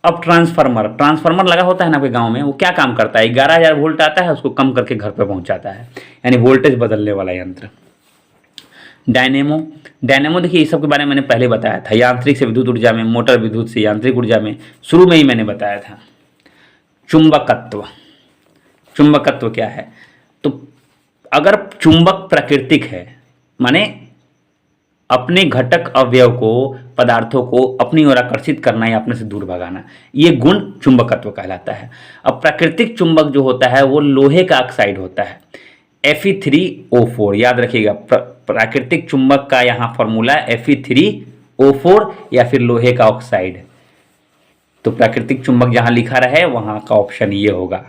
अब ट्रांसफार्मर, ट्रांसफार्मर लगा होता है ना आपके गांव में, वो क्या काम करता है, 11,000 वोल्ट आता है, उसको कम करके घर पे पहुंचाता है, यानी वोल्टेज बदलने वाला यंत्र। डायनेमो, डायनेमो देखिए इस सब के बारे में मैंने पहले बताया था, यांत्रिक से विद्युत ऊर्जा में, मोटर विद्युत से यांत्रिक ऊर्जा में, शुरू में ही मैंने बताया था। चुंबकत्व, चुंबकत्व क्या है, तो अगर चुंबक प्राकृतिक है, माने अपने घटक अवयव को, पदार्थों को अपनी ओर आकर्षित करना या अपने से दूर भगाना, ये गुण चुंबकत्व कहलाता है। अब प्राकृतिक चुंबक जो होता है वो लोहे का ऑक्साइड होता है, Fe3O4, याद रखिएगा। प्राकृतिक चुंबक का यहाँ फॉर्मूला Fe3O4 या फिर लोहे का ऑक्साइड। तो प्राकृतिक चुंबक जहाँ लिखा रहे वहाँ का ऑप्शन ये होगा।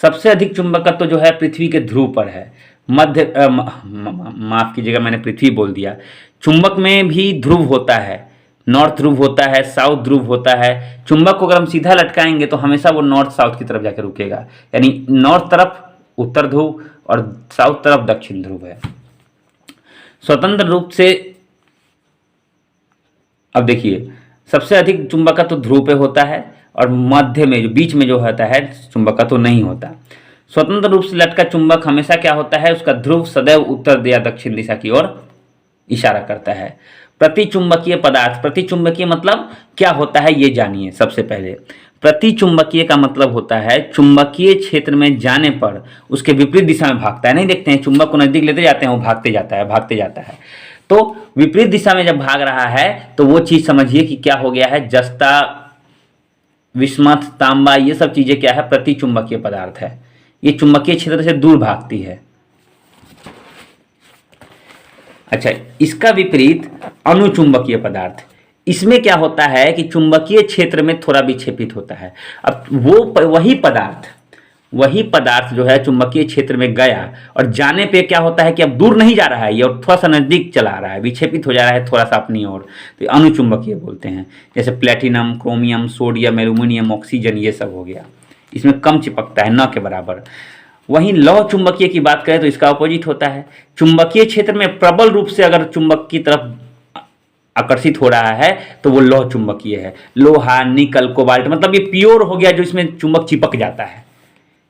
सबसे अधिक चुंबकत्व जो है पृथ्वी के ध्रुव पर है, मध्य माफ कीजिएगा मैंने पृथ्वी बोल दिया। चुंबक में भी ध्रुव होता है, नॉर्थ ध्रुव होता है, साउथ ध्रुव होता है। चुंबक को अगर हम सीधा लटकाएंगे तो हमेशा वो नॉर्थ साउथ की तरफ जाकर रुकेगा, यानी नॉर्थ तरफ उत्तर ध्रुव और साउथ तरफ दक्षिण ध्रुव है। स्वतंत्र रूप से, अब देखिए सबसे अधिक चुंबकत्व ध्रुव पे होता है और मध्य में जो बीच में जो होता है चुंबकत्व नहीं होता। स्वतंत्र रूप से लटका चुंबक हमेशा क्या होता है, उसका ध्रुव सदैव उत्तर या दक्षिण दिशा की ओर इशारा करता है। प्रतिचुंबकीय पदार्थ, प्रतिचुंबकीय मतलब क्या होता है ये जानिए। सबसे पहले प्रतिचुंबकीय का मतलब होता है चुंबकीय क्षेत्र में जाने पर उसके विपरीत दिशा में भागता है। नहीं देखते हैं चुंबक को नजदीक लेते जाते हैं वो भागते जाता है, भागते जाता है। तो विपरीत दिशा में जब भाग रहा है तो वो चीज समझिए कि क्या हो गया है, जस्ता, विस्मथ, तांबा, ये सब चीजें क्या है, प्रतिचुंबकीय पदार्थ है। ये चुंबकीय क्षेत्र से दूर भागती है। अच्छा, इसका विपरीत अनुचुंबकीय पदार्थ, इसमें क्या होता है कि चुंबकीय क्षेत्र में थोड़ा विक्षेपित होता है। अब वो वही पदार्थ जो है चुंबकीय क्षेत्र में गया और जाने पे क्या होता है कि अब दूर नहीं जा रहा है ये, और थोड़ा सा नजदीक चला रहा है, विक्षेपित हो जा रहा है थोड़ा सा अपनी ओर, तो अनुचुंबकीय बोलते हैं। जैसे platinum, chromium, sodium, aluminium, oxygen, ये सब हो गया, इसमें कम चिपकता है, न के बराबर। वहीं लौह चुंबकीय की बात करें तो इसका अपोजिट होता है। चुंबकीय क्षेत्र में प्रबल रूप से अगर चुंबक की तरफ आकर्षित हो रहा है तो वो लौह चुंबकीय है। लोहा, निकल, कोबाल्ट, मतलब ये प्योर हो गया जो इसमें चुंबक चिपक जाता है,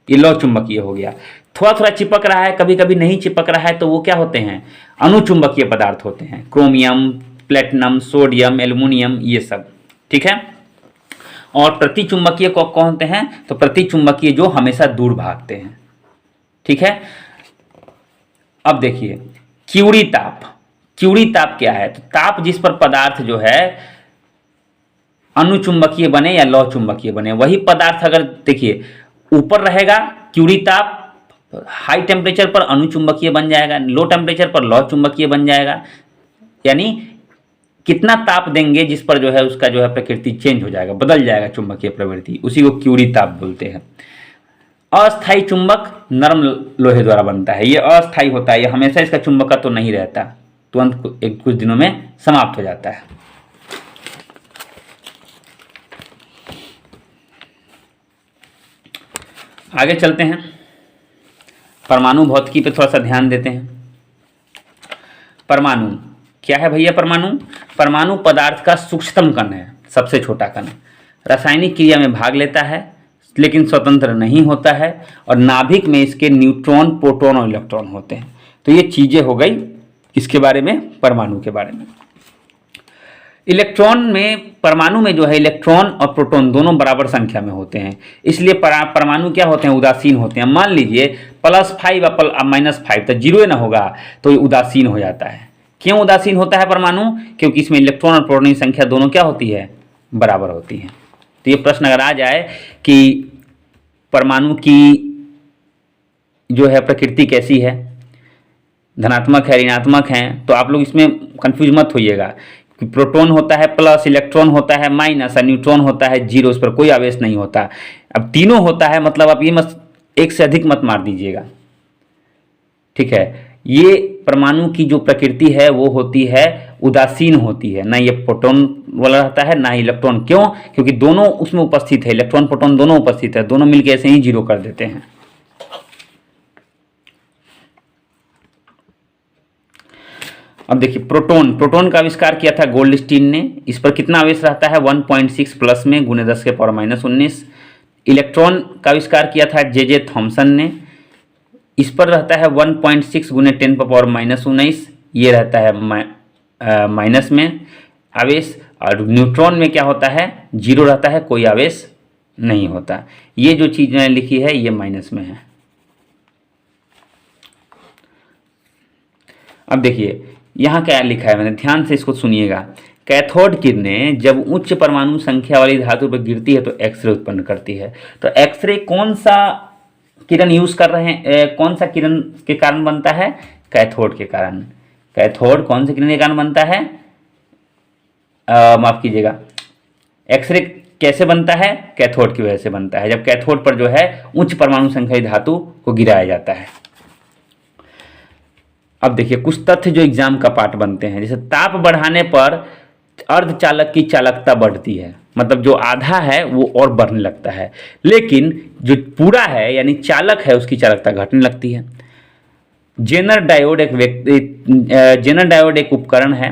ये लौह चुंबकीय हो गया। थोड़ा थोड़ा चिपक रहा है, कभी कभी नहीं चिपक रहा है, तो वो क्या होते हैं, अनुचुंबकीय पदार्थ होते हैं। क्रोमियम, प्लेटिनम, सोडियम, एल्यूमिनियम, ये सब, ठीक है। और प्रतिचुंबकीय को कौन होते हैं, तो प्रतिचुंबकीय जो हमेशा दूर भागते हैं, ठीक है। अब देखिए क्यूरी ताप, क्यूरी ताप क्या है, तो ताप जिस पर पदार्थ जो है अनुचुंबकीय बने या लौह चुंबकीय बने, वही पदार्थ अगर देखिए ऊपर रहेगा क्यूरी ताप, हाई टेम्परेचर पर अनुचुंबकीय बन जाएगा, लो टेम्परेचर पर लौह चुंबकीय बन जाएगा। यानी कितना ताप देंगे जिस पर जो है उसका जो है प्रकृति चेंज हो जाएगा, बदल जाएगा चुंबकीय प्रवृत्ति, उसी को क्यूरी ताप बोलते हैं। अस्थायी चुंबक नरम लोहे द्वारा बनता है, ये अस्थायी होता है, ये हमेशा इसका चुंबकत्व तो नहीं रहता, तुरंत कुछ दिनों में समाप्त हो जाता है। आगे चलते हैं, परमाणु भौतिकी पे थोड़ा सा ध्यान देते हैं। परमाणु क्या है भैया? परमाणु पदार्थ का सूक्ष्मतम कण है, सबसे छोटा कण। रासायनिक क्रिया में भाग लेता है लेकिन स्वतंत्र नहीं होता है, और नाभिक में इसके न्यूट्रॉन, प्रोटॉन और इलेक्ट्रॉन होते हैं। तो ये चीजें हो गई इसके बारे में, परमाणु के बारे में। इलेक्ट्रॉन में, परमाणु में जो है इलेक्ट्रॉन और प्रोटॉन दोनों बराबर संख्या में होते हैं, इसलिए परमाणु क्या होते हैं? उदासीन होते हैं। मान लीजिए +5 और -5 तो जीरो ना होगा, तो ये उदासीन हो जाता है। क्यों उदासीन होता है परमाणु? क्योंकि इसमें इलेक्ट्रॉन और प्रोटॉन की संख्या दोनों क्या होती है? बराबर होती है। तो ये प्रश्न अगर आ जाए कि परमाणु की जो है प्रकृति कैसी है, धनात्मक है, ऋणात्मक है, तो आप लोग इसमें कंफ्यूज मत होइएगा। प्रोटॉन होता है प्लस, इलेक्ट्रॉन होता है माइनस, और न्यूट्रॉन होता है जीरो, उस पर कोई आवेश नहीं होता। अब तीनों होता है मतलब आप ये मत, एक से अधिक मत मार दीजिएगा, ठीक है। ये परमाणु की जो प्रकृति है वो होती है उदासीन होती है, ना ये प्रोटॉन वाला रहता है ना इलेक्ट्रॉन। क्यों? क्योंकि दोनों उसमें उपस्थित है, इलेक्ट्रॉन प्रोटॉन दोनों उपस्थित है, दोनों मिलकर ऐसे ही जीरो कर देते हैं। अब देखिए प्रोटॉन का आविष्कार किया था गोल्डस्टीन ने। इस पर कितना आवेश रहता है? 1.6 प्लस में × 10⁻⁻19। इलेक्ट्रॉन का आविष्कार किया था जे थॉमसन ने। इस पर रहता है 1.6 × 10⁻⁻19, ये रहता है माइनस में आवेश। और न्यूट्रॉन में क्या होता है? जीरो रहता है, कोई आवेश नहीं होता। ये जो चीज़ मैंने लिखी है ये माइनस में है। अब देखिए यहाँ क्या लिखा है, मैंने ध्यान से इसको सुनिएगा। कैथोड किरणें जब उच्च परमाणु संख्या वाली धातु पर गिरती है तो एक्सरे उत्पन्न करती है। तो एक्सरे कौन सा किरण यूज कर रहे हैं, कौन सा किरण के कारण बनता है? कैथोड के कारण। कैथोड कौन से किरण के कारण बनता है? माफ कीजिएगा, एक्सरे कैसे बनता है? कैथोड की वजह से बनता है, जब कैथोड पर जो है उच्च परमाणु संख्या वाली धातु को गिराया जाता है। अब देखिए कुछ तथ्य जो एग्जाम का पार्ट बनते हैं, जैसे ताप बढ़ाने पर अर्धचालक की चालकता बढ़ती है, मतलब जो आधा है वो और बढ़ने लगता है, लेकिन जो पूरा है यानी चालक है उसकी चालकता घटने लगती है। जेनर डायोड एक उपकरण है,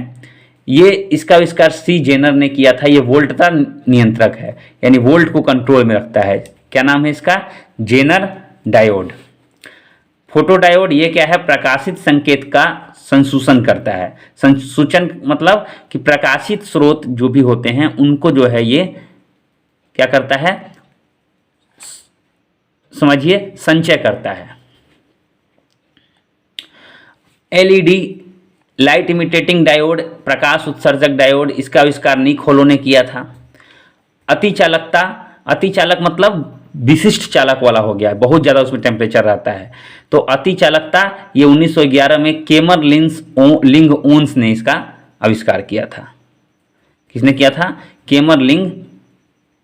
ये इसका आविष्कार सी जेनर ने किया था। ये वोल्टता नियंत्रक है, यानी वोल्ट को कंट्रोल में रखता है। क्या नाम है इसका? Jenner diode. फोटोडायोड ये क्या है? प्रकाशित संकेत का संसूचन करता है। संसूचन मतलब कि प्रकाशित स्रोत जो भी होते हैं उनको जो है ये क्या करता है? समझिए, संचय करता है। एलईडी लाइट इमिटेटिंग डायोड, प्रकाश उत्सर्जक डायोड, इसका आविष्कार निक होलो ने किया था। अतिचालकता, अतिचालक मतलब विशिष्ट चालक वाला हो गया, बहुत ज़्यादा उसमें टेम्परेचर रहता है। तो अतिचालकता ये 1911 में केमर लिंग ओन्स ने इसका आविष्कार किया था। किसने किया था? केमर लिंग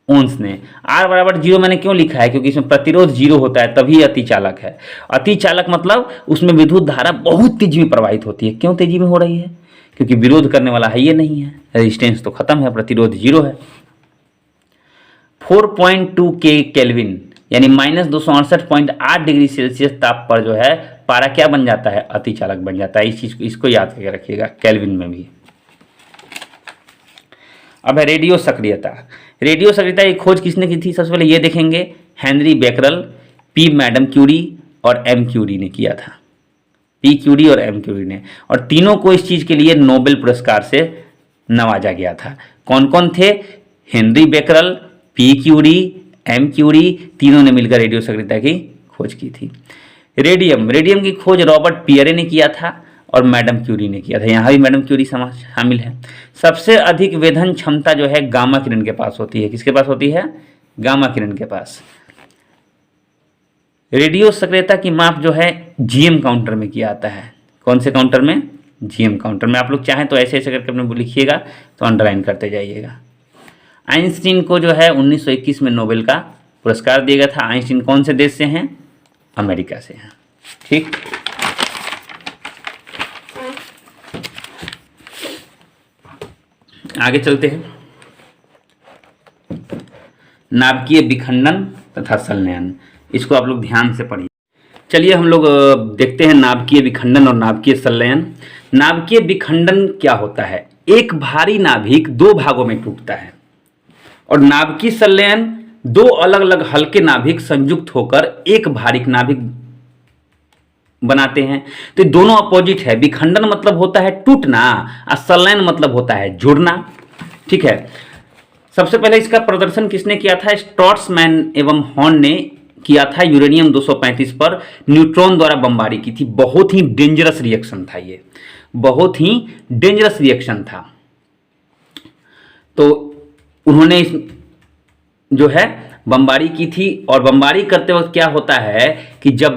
ओन्स ने। R = 0 मैंने क्यों लिखा है? क्योंकि इसमें प्रतिरोध 0 होता है, तभी अतिचालक है। अतिचालक मतलब उसमें विद्युत धारा बहुत तेजी में प्रवाहित होती है। क्यों तेजी में हो रही है? क्योंकि विरोध करने वाला है ये नहीं है, रेजिस्टेंस तो खत्म है, प्रतिरोध 0 है। 4.2 K केल्विन यानी -268.8 डिग्री सेल्सियस ताप पर जो है पारा क्या बन जाता है? अतिचालक बन जाता है। इस चीज इसको याद करके रखिएगा, केल्विन में भी। अब है रेडियो सक्रियता। रेडियो सक्रियता की खोज किसने की थी? सबसे पहले ये देखेंगे, Henry Becquerel, P madam Curie और एम क्यूरी ने किया था। पी क्यूरी और एम क्यूरी ने, और तीनों को इस चीज के लिए नोबेल पुरस्कार से नवाजा गया था। कौन कौन थे? Henry Becquerel, P Curie, M Curie, तीनों ने मिलकर रेडियो सक्रियता की खोज की थी। रेडियम की खोज रॉबर्ट पियरे ने किया था और मैडम क्यूरी ने किया था। यहाँ भी मैडम क्यूरी शामिल है। सबसे अधिक वेधन क्षमता जो है गामा किरण के पास होती है। किसके पास होती है? गामा किरण के पास। रेडियो सक्रियता की माप जो है जीएम काउंटर में किया जाता है। कौन से काउंटर में? जीएम काउंटर में। आप लोग चाहें तो ऐसे ऐसे करके अपने लिखिएगा, तो अंडरलाइन करते जाइएगा। आइंस्टीन को जो है 1921 में नोबेल का पुरस्कार दिया गया था। आइंस्टीन कौन से देश से हैं? अमेरिका से हैं। ठीक, आगे चलते हैं। नाभिकीय विखंडन तथा संलयन, इसको आप लोग ध्यान से पढ़िए। चलिए हम लोग देखते हैं नाभिकीय विखंडन और नाभिकीय संलयन। नाभिकीय विखंडन क्या होता है? एक भारी नाभिक दो भागों में टूटता है। और नाभिकीय संलयन दो अलग अलग हल्के नाभिक संयुक्त होकर एक भारी नाभिक बनाते हैं। तो ये दोनों अपोजिट है। विखंडन मतलब होता है टूटना और संलयन मतलब होता है जुड़ना। ठीक है, सबसे पहले इसका प्रदर्शन किसने किया था? स्ट्रॉट्समैन एवं हॉर्न ने किया था। यूरेनियम 235 पर न्यूट्रॉन द्वारा बमबारी की थी। बहुत ही डेंजरस रिएक्शन था, ये बहुत ही डेंजरस रिएक्शन था। तो उन्होंने इस जो है बमबारी की थी। और बमबारी करते वक्त क्या होता है कि जब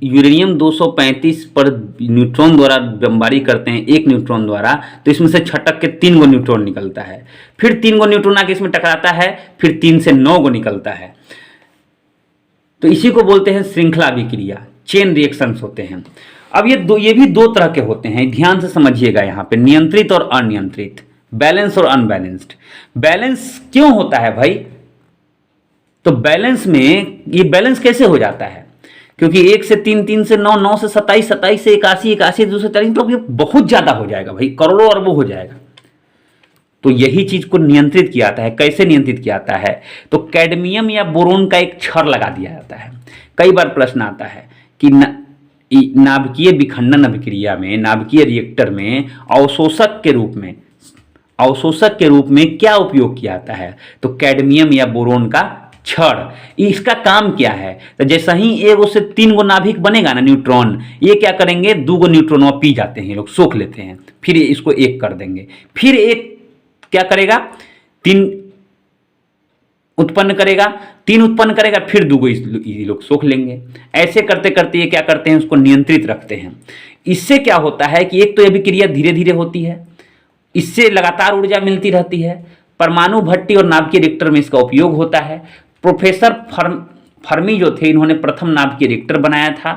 यूरेनियम 235 पर न्यूट्रॉन द्वारा बमबारी करते हैं एक न्यूट्रॉन द्वारा, तो इसमें से छटक के 3 गो न्यूट्रॉन निकलता है। फिर 3 गो न्यूट्रॉन आके इसमें टकराता है, फिर 3 से 9 गो निकलता है। तो इसी को बोलते हैं श्रृंखला अभिक्रिया, चेन रिएक्शंस होते हैं। अब ये भी दो तरह के होते हैं, ध्यान से समझिएगा यहाँ पे, नियंत्रित और अनियंत्रित, बैलेंस और अनबैलेंस्ड। बैलेंस क्यों होता है भाई? तो बैलेंस में ये बैलेंस कैसे हो जाता है? क्योंकि 1 से 3, 3 से 9, 9 से 27, 27 से 81, 81 से 240, मतलब ये बहुत ज्यादा हो जाएगा भाई, करोड़ों अरबों हो जाएगा। तो यही चीज को नियंत्रित किया जाता है। कैसे नियंत्रित किया जाता है? तो कैडमियम या बोरोन का एक छड़ लगा दिया जाता है। कई बार प्रश्न आता है कि नाभिकीय विखंडन अभिक्रिया में, नाभिकीय रिएक्टर में अवशोषक के रूप में क्या उपयोग किया जाता है? तो कैडमियम या बोरोन का छड़। इसका काम क्या है? तो जैसा ही एक से 3 गो नाभिक बनेगा ना न्यूट्रॉन, ये क्या करेंगे, 2 गो न्यूट्रॉन पी जाते हैं, लोग सोख लेते हैं, फिर इसको एक कर देंगे, फिर एक क्या करेगा, 3 उत्पन्न करेगा, 3 उत्पन्न करेगा, फिर 2 गो ये लोग सोख लेंगे। ऐसे करते करते ये क्या करते हैं, उसको नियंत्रित रखते हैं। इससे क्या होता है कि एक तो अभिक्रिया धीरे धीरे होती है, इससे लगातार ऊर्जा मिलती रहती है। परमाणु भट्टी और नाभिकीय रिएक्टर में इसका उपयोग होता है। प्रोफेसर फर्मी जो थे, इन्होंने प्रथम नाभिकीय रिएक्टर बनाया था।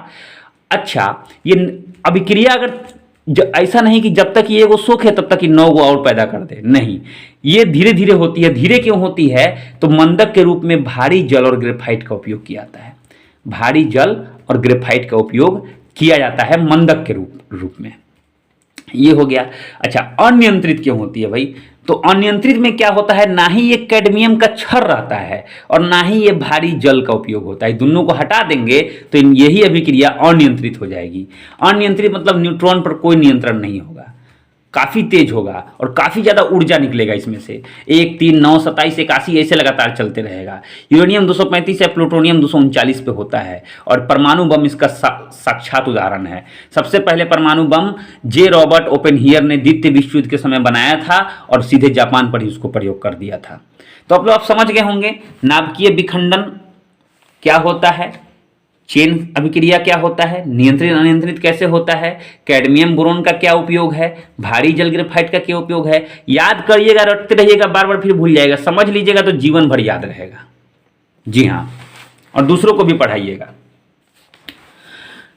अच्छा, ये अभिक्रिया अगर ऐसा नहीं कि जब तक ये वो सोखे तब तक ये 9 गो और पैदा कर दे, नहीं, ये धीरे धीरे होती है। धीरे क्यों होती है? तो मंदक के रूप में भारी जल और ग्रेफाइट का उपयोग किया जाता है। भारी जल और ग्रेफाइट का उपयोग किया जाता है मंदक के रूप में। ये हो गया। अच्छा, अनियंत्रित क्यों होती है भाई? तो अनियंत्रित में क्या होता है, ना ही ये कैडमियम का छड़ रहता है और ना ही ये भारी जल का उपयोग होता है। दोनों को हटा देंगे तो यही अभिक्रिया अनियंत्रित हो जाएगी। अनियंत्रित मतलब न्यूट्रॉन पर कोई नियंत्रण नहीं होगा, काफी तेज होगा और काफी ज्यादा ऊर्जा निकलेगा इसमें से। 1, 3, 9, 27, 81 ऐसे लगातार चलते रहेगा। यूरेनियम 235 या प्लूटोनियम 239 पे होता है और परमाणु बम इसका साक्षात उदाहरण है। सबसे पहले परमाणु बम जे रॉबर्ट ओपेनहियर ने द्वितीय विश्व युद्ध के समय बनाया था और सीधे जापान पर ही उसको प्रयोग कर दिया था। तो अब लोग आप समझ गए होंगे नाभिकीय विखंडन क्या होता है, चेन अभिक्रिया क्या होता है, नियंत्रित अनियंत्रित कैसे होता है, कैडमियम बोरोन का क्या उपयोग है, भारी जल ग्रेफाइट का क्या उपयोग है। याद करिएगा, रटते रहिएगा, बार बार फिर भूल जाएगा। समझ लीजिएगा तो जीवन भर याद रहेगा। जी हाँ, और दूसरों को भी पढ़ाइएगा।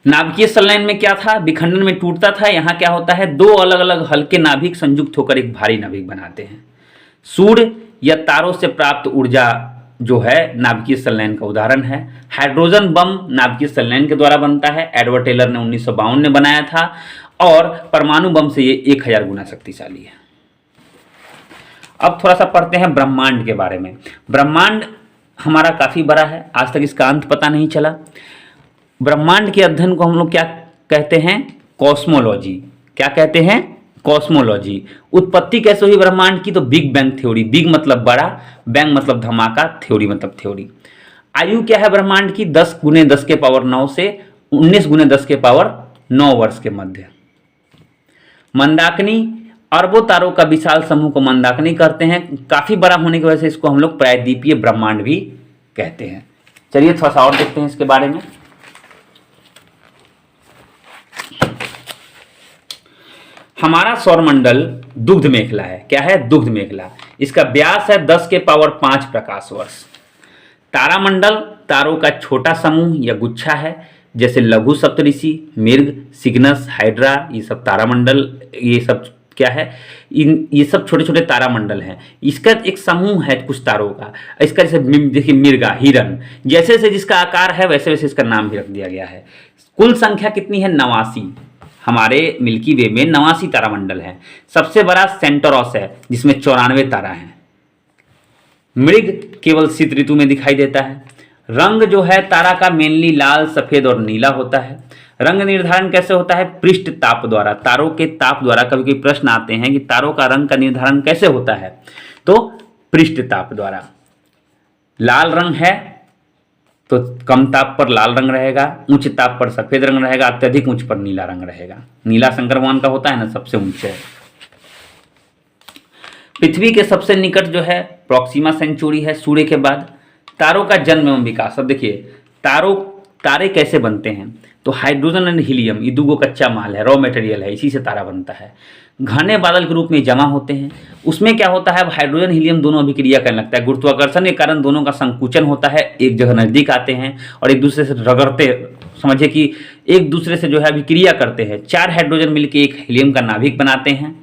नाभिकीय संलयन में क्या था, विखंडन में टूटता था। यहाँ क्या होता है, 2 अलग अलग हल्के नाभिक संयुक्त होकर एक भारी नाभिक बनाते हैं। सूर्य या तारों से प्राप्त ऊर्जा जो है नाभिकीय संलयन का उदाहरण है। हाइड्रोजन बम नाभिकीय संलयन के द्वारा बनता है। एडवर्ड टेलर ने 1952 में बनाया था और परमाणु बम से ये 1000 गुना शक्तिशाली है। अब थोड़ा सा पढ़ते हैं ब्रह्मांड के बारे में। ब्रह्मांड हमारा काफी बड़ा है, आज तक इसका अंत पता नहीं चला। ब्रह्मांड के अध्ययन को हम लोग क्या कहते हैं, कॉस्मोलॉजी। क्या कहते हैं, कॉस्मोलॉजी। उत्पत्ति कैसे हुई ब्रह्मांड की, तो बिग बैंग थ्योरी। बिग मतलब बड़ा, बैंग मतलब धमाका, थ्योरी मतलब थ्योरी। आयु क्या है ब्रह्मांड की, 10 × 10⁻9 से 19 × 10⁻9 वर्ष के मध्य। मंदाकिनी, अरबों तारों का विशाल समूह को मंदाकिनी करते हैं। काफी बड़ा होने की वजह से इसको हम लोग प्रायद्वीपीय ब्रह्मांड भी कहते हैं। चलिए थोड़ा सा और देखते हैं इसके बारे में। हमारा सौरमंडल दुग्ध मेखला है। क्या है, दुग्ध मेखला। इसका व्यास है 10⁵ प्रकाश वर्ष। तारामंडल तारों का छोटा समूह या गुच्छा है, जैसे लघु सप्तऋषि, मृग, सिग्नस, हाइड्रा, ये सब तारामंडल, ये सब क्या है, ये सब छोटे छोटे तारामंडल हैं। इसका एक समूह है कुछ तारों का। इसका जैसे देखिए मिर्गा, हिरन, जैसे जैसे जिसका आकार है वैसे वैसे इसका नाम भी रख दिया गया है। कुल संख्या कितनी है? 89। हमारे मिल्की वे में 89 तारामंडल हैं। सबसे बड़ा सेंटोरस है जिसमें 94 तारा हैं। मृग केवल शीत ऋतु में दिखाई देता है। रंग जो है तारा का मेनली लाल, सफेद और नीला होता है। रंग निर्धारण कैसे होता है? पृष्ठ ताप द्वारा, तारों के ताप द्वारा। कभी कभी प्रश्न आते हैं कि तारों का रंग का निर्धारण कैसे होता है, तो पृष्ठ ताप द्वारा। लाल रंग है तो कम ताप पर लाल रंग रहेगा, उच्च ताप पर सफेद रंग रहेगा, अत्यधिक उच्च पर नीला रंग रहेगा। नीला शंकर भगवान का होता है ना, सबसे ऊंचे है। पृथ्वी के सबसे निकट जो है प्रॉक्सिमा सेंचुरी है सूर्य के बाद। तारों का जन्म एवं विकास। अब देखिए तारे कैसे बनते हैं, तो हाइड्रोजन एंड हीलियम, ये दो कच्चा माल है, रॉ मटेरियल है, इसी से तारा बनता है। घने बादल के रूप में जमा होते हैं। उसमें क्या होता है, अब हाइड्रोजन हीलियम दोनों अभिक्रिया करने लगता है। गुरुत्वाकर्षण के कारण दोनों का संकुचन होता है, एक जगह नजदीक आते हैं और एक दूसरे से रगड़ते, समझिए कि एक दूसरे से जो है अभिक्रिया करते हैं। 4 हाइड्रोजन मिलकर एक हीलियम का नाभिक बनाते हैं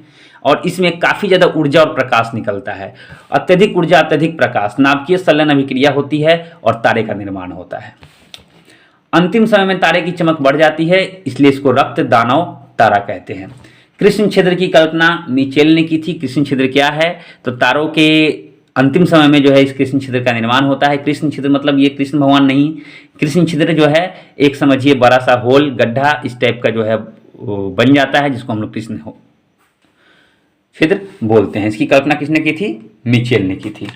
और इसमें काफ़ी ज़्यादा ऊर्जा और प्रकाश निकलता है। अत्यधिक ऊर्जा, अत्यधिक प्रकाश, नाभिकीय संलयन अभिक्रिया होती है और तारे का निर्माण होता है। अंतिम समय में तारे की चमक बढ़ जाती है, इसलिए इसको रक्त दानव तारा कहते हैं। कृष्ण छिद्र की कल्पना मिचेल ने की थी। कृष्ण छिद्र क्या है, तो तारों के अंतिम समय में जो है इस कृष्ण छिद्र का निर्माण होता है। कृष्ण छिद्र मतलब ये कृष्ण भगवान नहीं, कृष्ण छिद्र जो है एक समझिए बड़ा सा होल, गड्ढा इस टाइप का जो है बन जाता है, जिसको हम लोग कृष्ण छिद्र बोलते हैं। इसकी कल्पना किसने की थी? मिचेल ने की थी।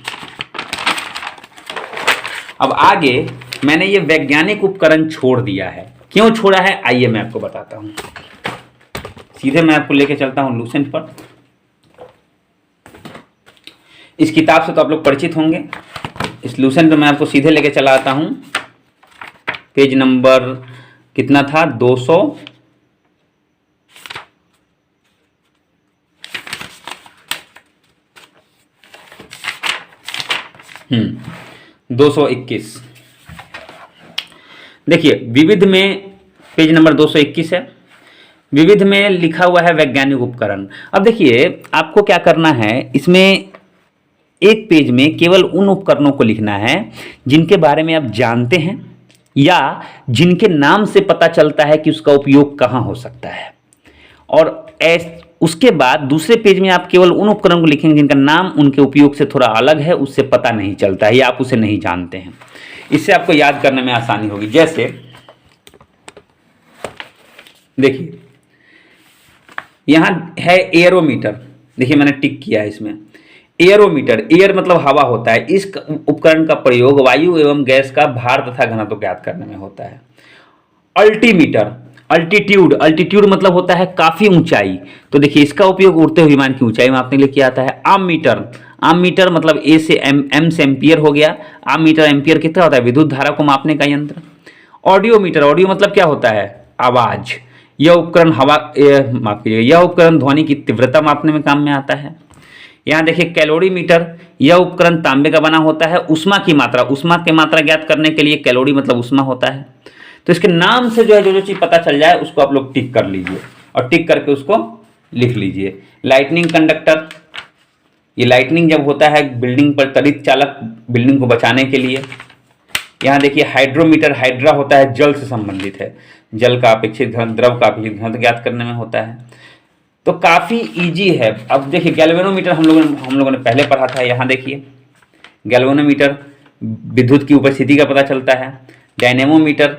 अब आगे मैंने ये वैज्ञानिक उपकरण छोड़ दिया है। क्यों छोड़ा है, आइए मैं आपको बताता हूं। सीधे मैं आपको लेके चलता हूं लूसेंट पर। इस किताब से तो आप लोग परिचित होंगे। इस लूसेंट पर मैं आपको सीधे लेके चला आता हूं। पेज नंबर कितना था, 200 221। देखिए विविध में पेज नंबर 221 है। विविध में लिखा हुआ है वैज्ञानिक उपकरण। अब देखिए आपको क्या करना है, इसमें एक पेज में केवल उन उपकरणों को लिखना है जिनके बारे में आप जानते हैं या जिनके नाम से पता चलता है कि उसका उपयोग कहाँ हो सकता है। और उसके बाद दूसरे पेज में आप केवल उन उपकरणों को लिखेंगे जिनका नाम उनके उपयोग से थोड़ा अलग है, उससे पता नहीं चलता है या आप उसे नहीं जानते हैं। इससे आपको याद करने में आसानी होगी। जैसे देखिए यहां है एयरोमीटर, देखिए मैंने टिक किया है इसमें। एयरोमीटर, एयर मतलब हवा होता है। इस उपकरण का प्रयोग वायु एवं गैस का भार तथा घनत्व ज्ञात करने में होता है। अल्टीमीटर, अल्टीट्यूड मतलब होता है काफी ऊंचाई, तो देखिए इसका उपयोग उड़ते हुए विमान की ऊंचाई मापने के लिए किया जाता है। आम मीटर मतलब ए से एम से एम्पियर हो गया। आम मीटर एम्पियर कितना होता है, विद्युत धारा को मापने का यंत्र। ऑडियोमीटर, ऑडियो मतलब क्या होता है, आवाज। यह उपकरण यह उपकरण ध्वनि की तीव्रता मापने में काम में आता है। यहाँ देखिए कैलोरीमीटर, यह उपकरण तांबे का बना होता है। उष्मा की मात्रा ज्ञात करने के लिए कैलोरी मतलब उष्मा होता है। तो इसके नाम से जो है जो चीज पता चल जाए उसको आप लोग टिक कर लीजिए और टिक करके उसको लिख लीजिए। लाइटनिंग कंडक्टर, ये लाइटनिंग जब होता है बिल्डिंग पर, त्वरित चालक बिल्डिंग को बचाने के लिए। यहाँ देखिए हाइड्रोमीटर, हाइड्रा होता है जल से संबंधित है, जल का अपेक्षित घनत्व, द्रव का अपेक्षित घनत्व ज्ञात करने में होता है। तो काफी इजी है। अब देखिए गैल्वेनोमीटर हम लोगों ने पहले पढ़ा था। यहाँ देखिए गैल्वेनोमीटर विद्युत की उपस्थिति का पता चलता है। डायनेमोमीटर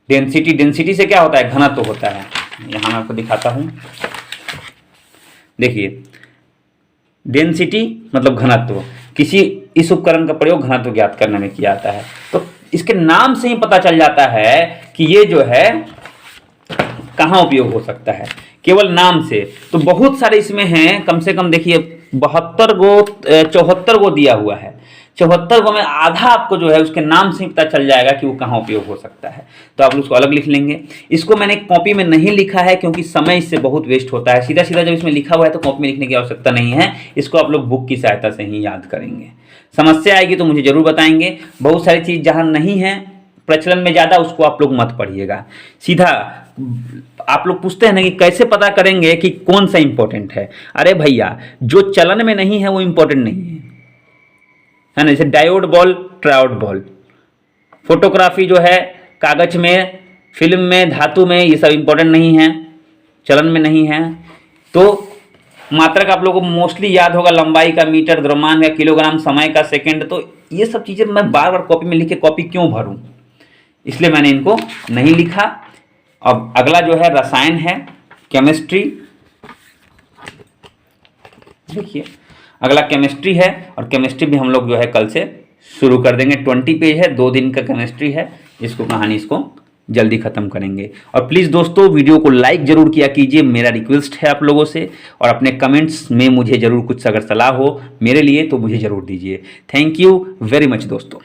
डेंसिटी से क्या होता है, घनत्व होता है। यहाँ मैं आपको दिखाता हूँ, देखिए डेंसिटी मतलब घनत्व। इस उपकरण का प्रयोग घनत्व ज्ञात करने में किया जाता है। तो इसके नाम से ही पता चल जाता है कि ये जो है कहाँ उपयोग हो सकता है, केवल नाम से। तो बहुत सारे इसमें हैं, कम से कम देखिए 74 गो दिया हुआ है। 74 गो में आधा आपको जो है उसके नाम से ही पता चल जाएगा कि वो कहाँ उपयोग हो सकता है। तो आप उसको अलग लिख लेंगे। इसको मैंने कॉपी में नहीं लिखा है क्योंकि समय इससे बहुत वेस्ट होता है। सीधा सीधा जब इसमें लिखा हुआ है तो कॉपी में लिखने की आवश्यकता नहीं है। इसको आप लोग बुक की सहायता से ही याद करेंगे। समस्या आएगी तो मुझे जरूर बताएंगे। बहुत सारी चीज़ जहाँ नहीं है प्रचलन में ज़्यादा, उसको आप लोग मत पढ़िएगा। सीधा आप लोग पूछते हैं ना कि कैसे पता करेंगे कि कौन सा इंपॉर्टेंट है। अरे भैया, जो चलन में नहीं है वो इंपॉर्टेंट नहीं है ना। जैसे diode ball, triode ball, photography जो है कागज में, फिल्म में, धातु में, ये सब इंपॉर्टेंट नहीं है, चलन में नहीं है। तो मात्रक आप लोगों को मोस्टली याद होगा, लंबाई का मीटर, द्रव्यमान का किलोग्राम, समय का सेकंड। तो ये सब चीज़ें मैं बार बार कॉपी में लिख के कॉपी क्यों भरूं, इसलिए मैंने इनको नहीं लिखा। अब अगला जो है रसायन है, केमिस्ट्री। देखिए अगला केमिस्ट्री है, और केमिस्ट्री भी हम लोग जो है कल से शुरू कर देंगे। 20 पेज है, 2 दिन का केमिस्ट्री है, इसको कहानी इसको जल्दी ख़त्म करेंगे। और प्लीज़ दोस्तों वीडियो को लाइक ज़रूर किया कीजिए, मेरा रिक्वेस्ट है आप लोगों से। और अपने कमेंट्स में मुझे ज़रूर कुछ अगर सलाह हो मेरे लिए तो मुझे ज़रूर दीजिए। थैंक यू वेरी मच दोस्तों।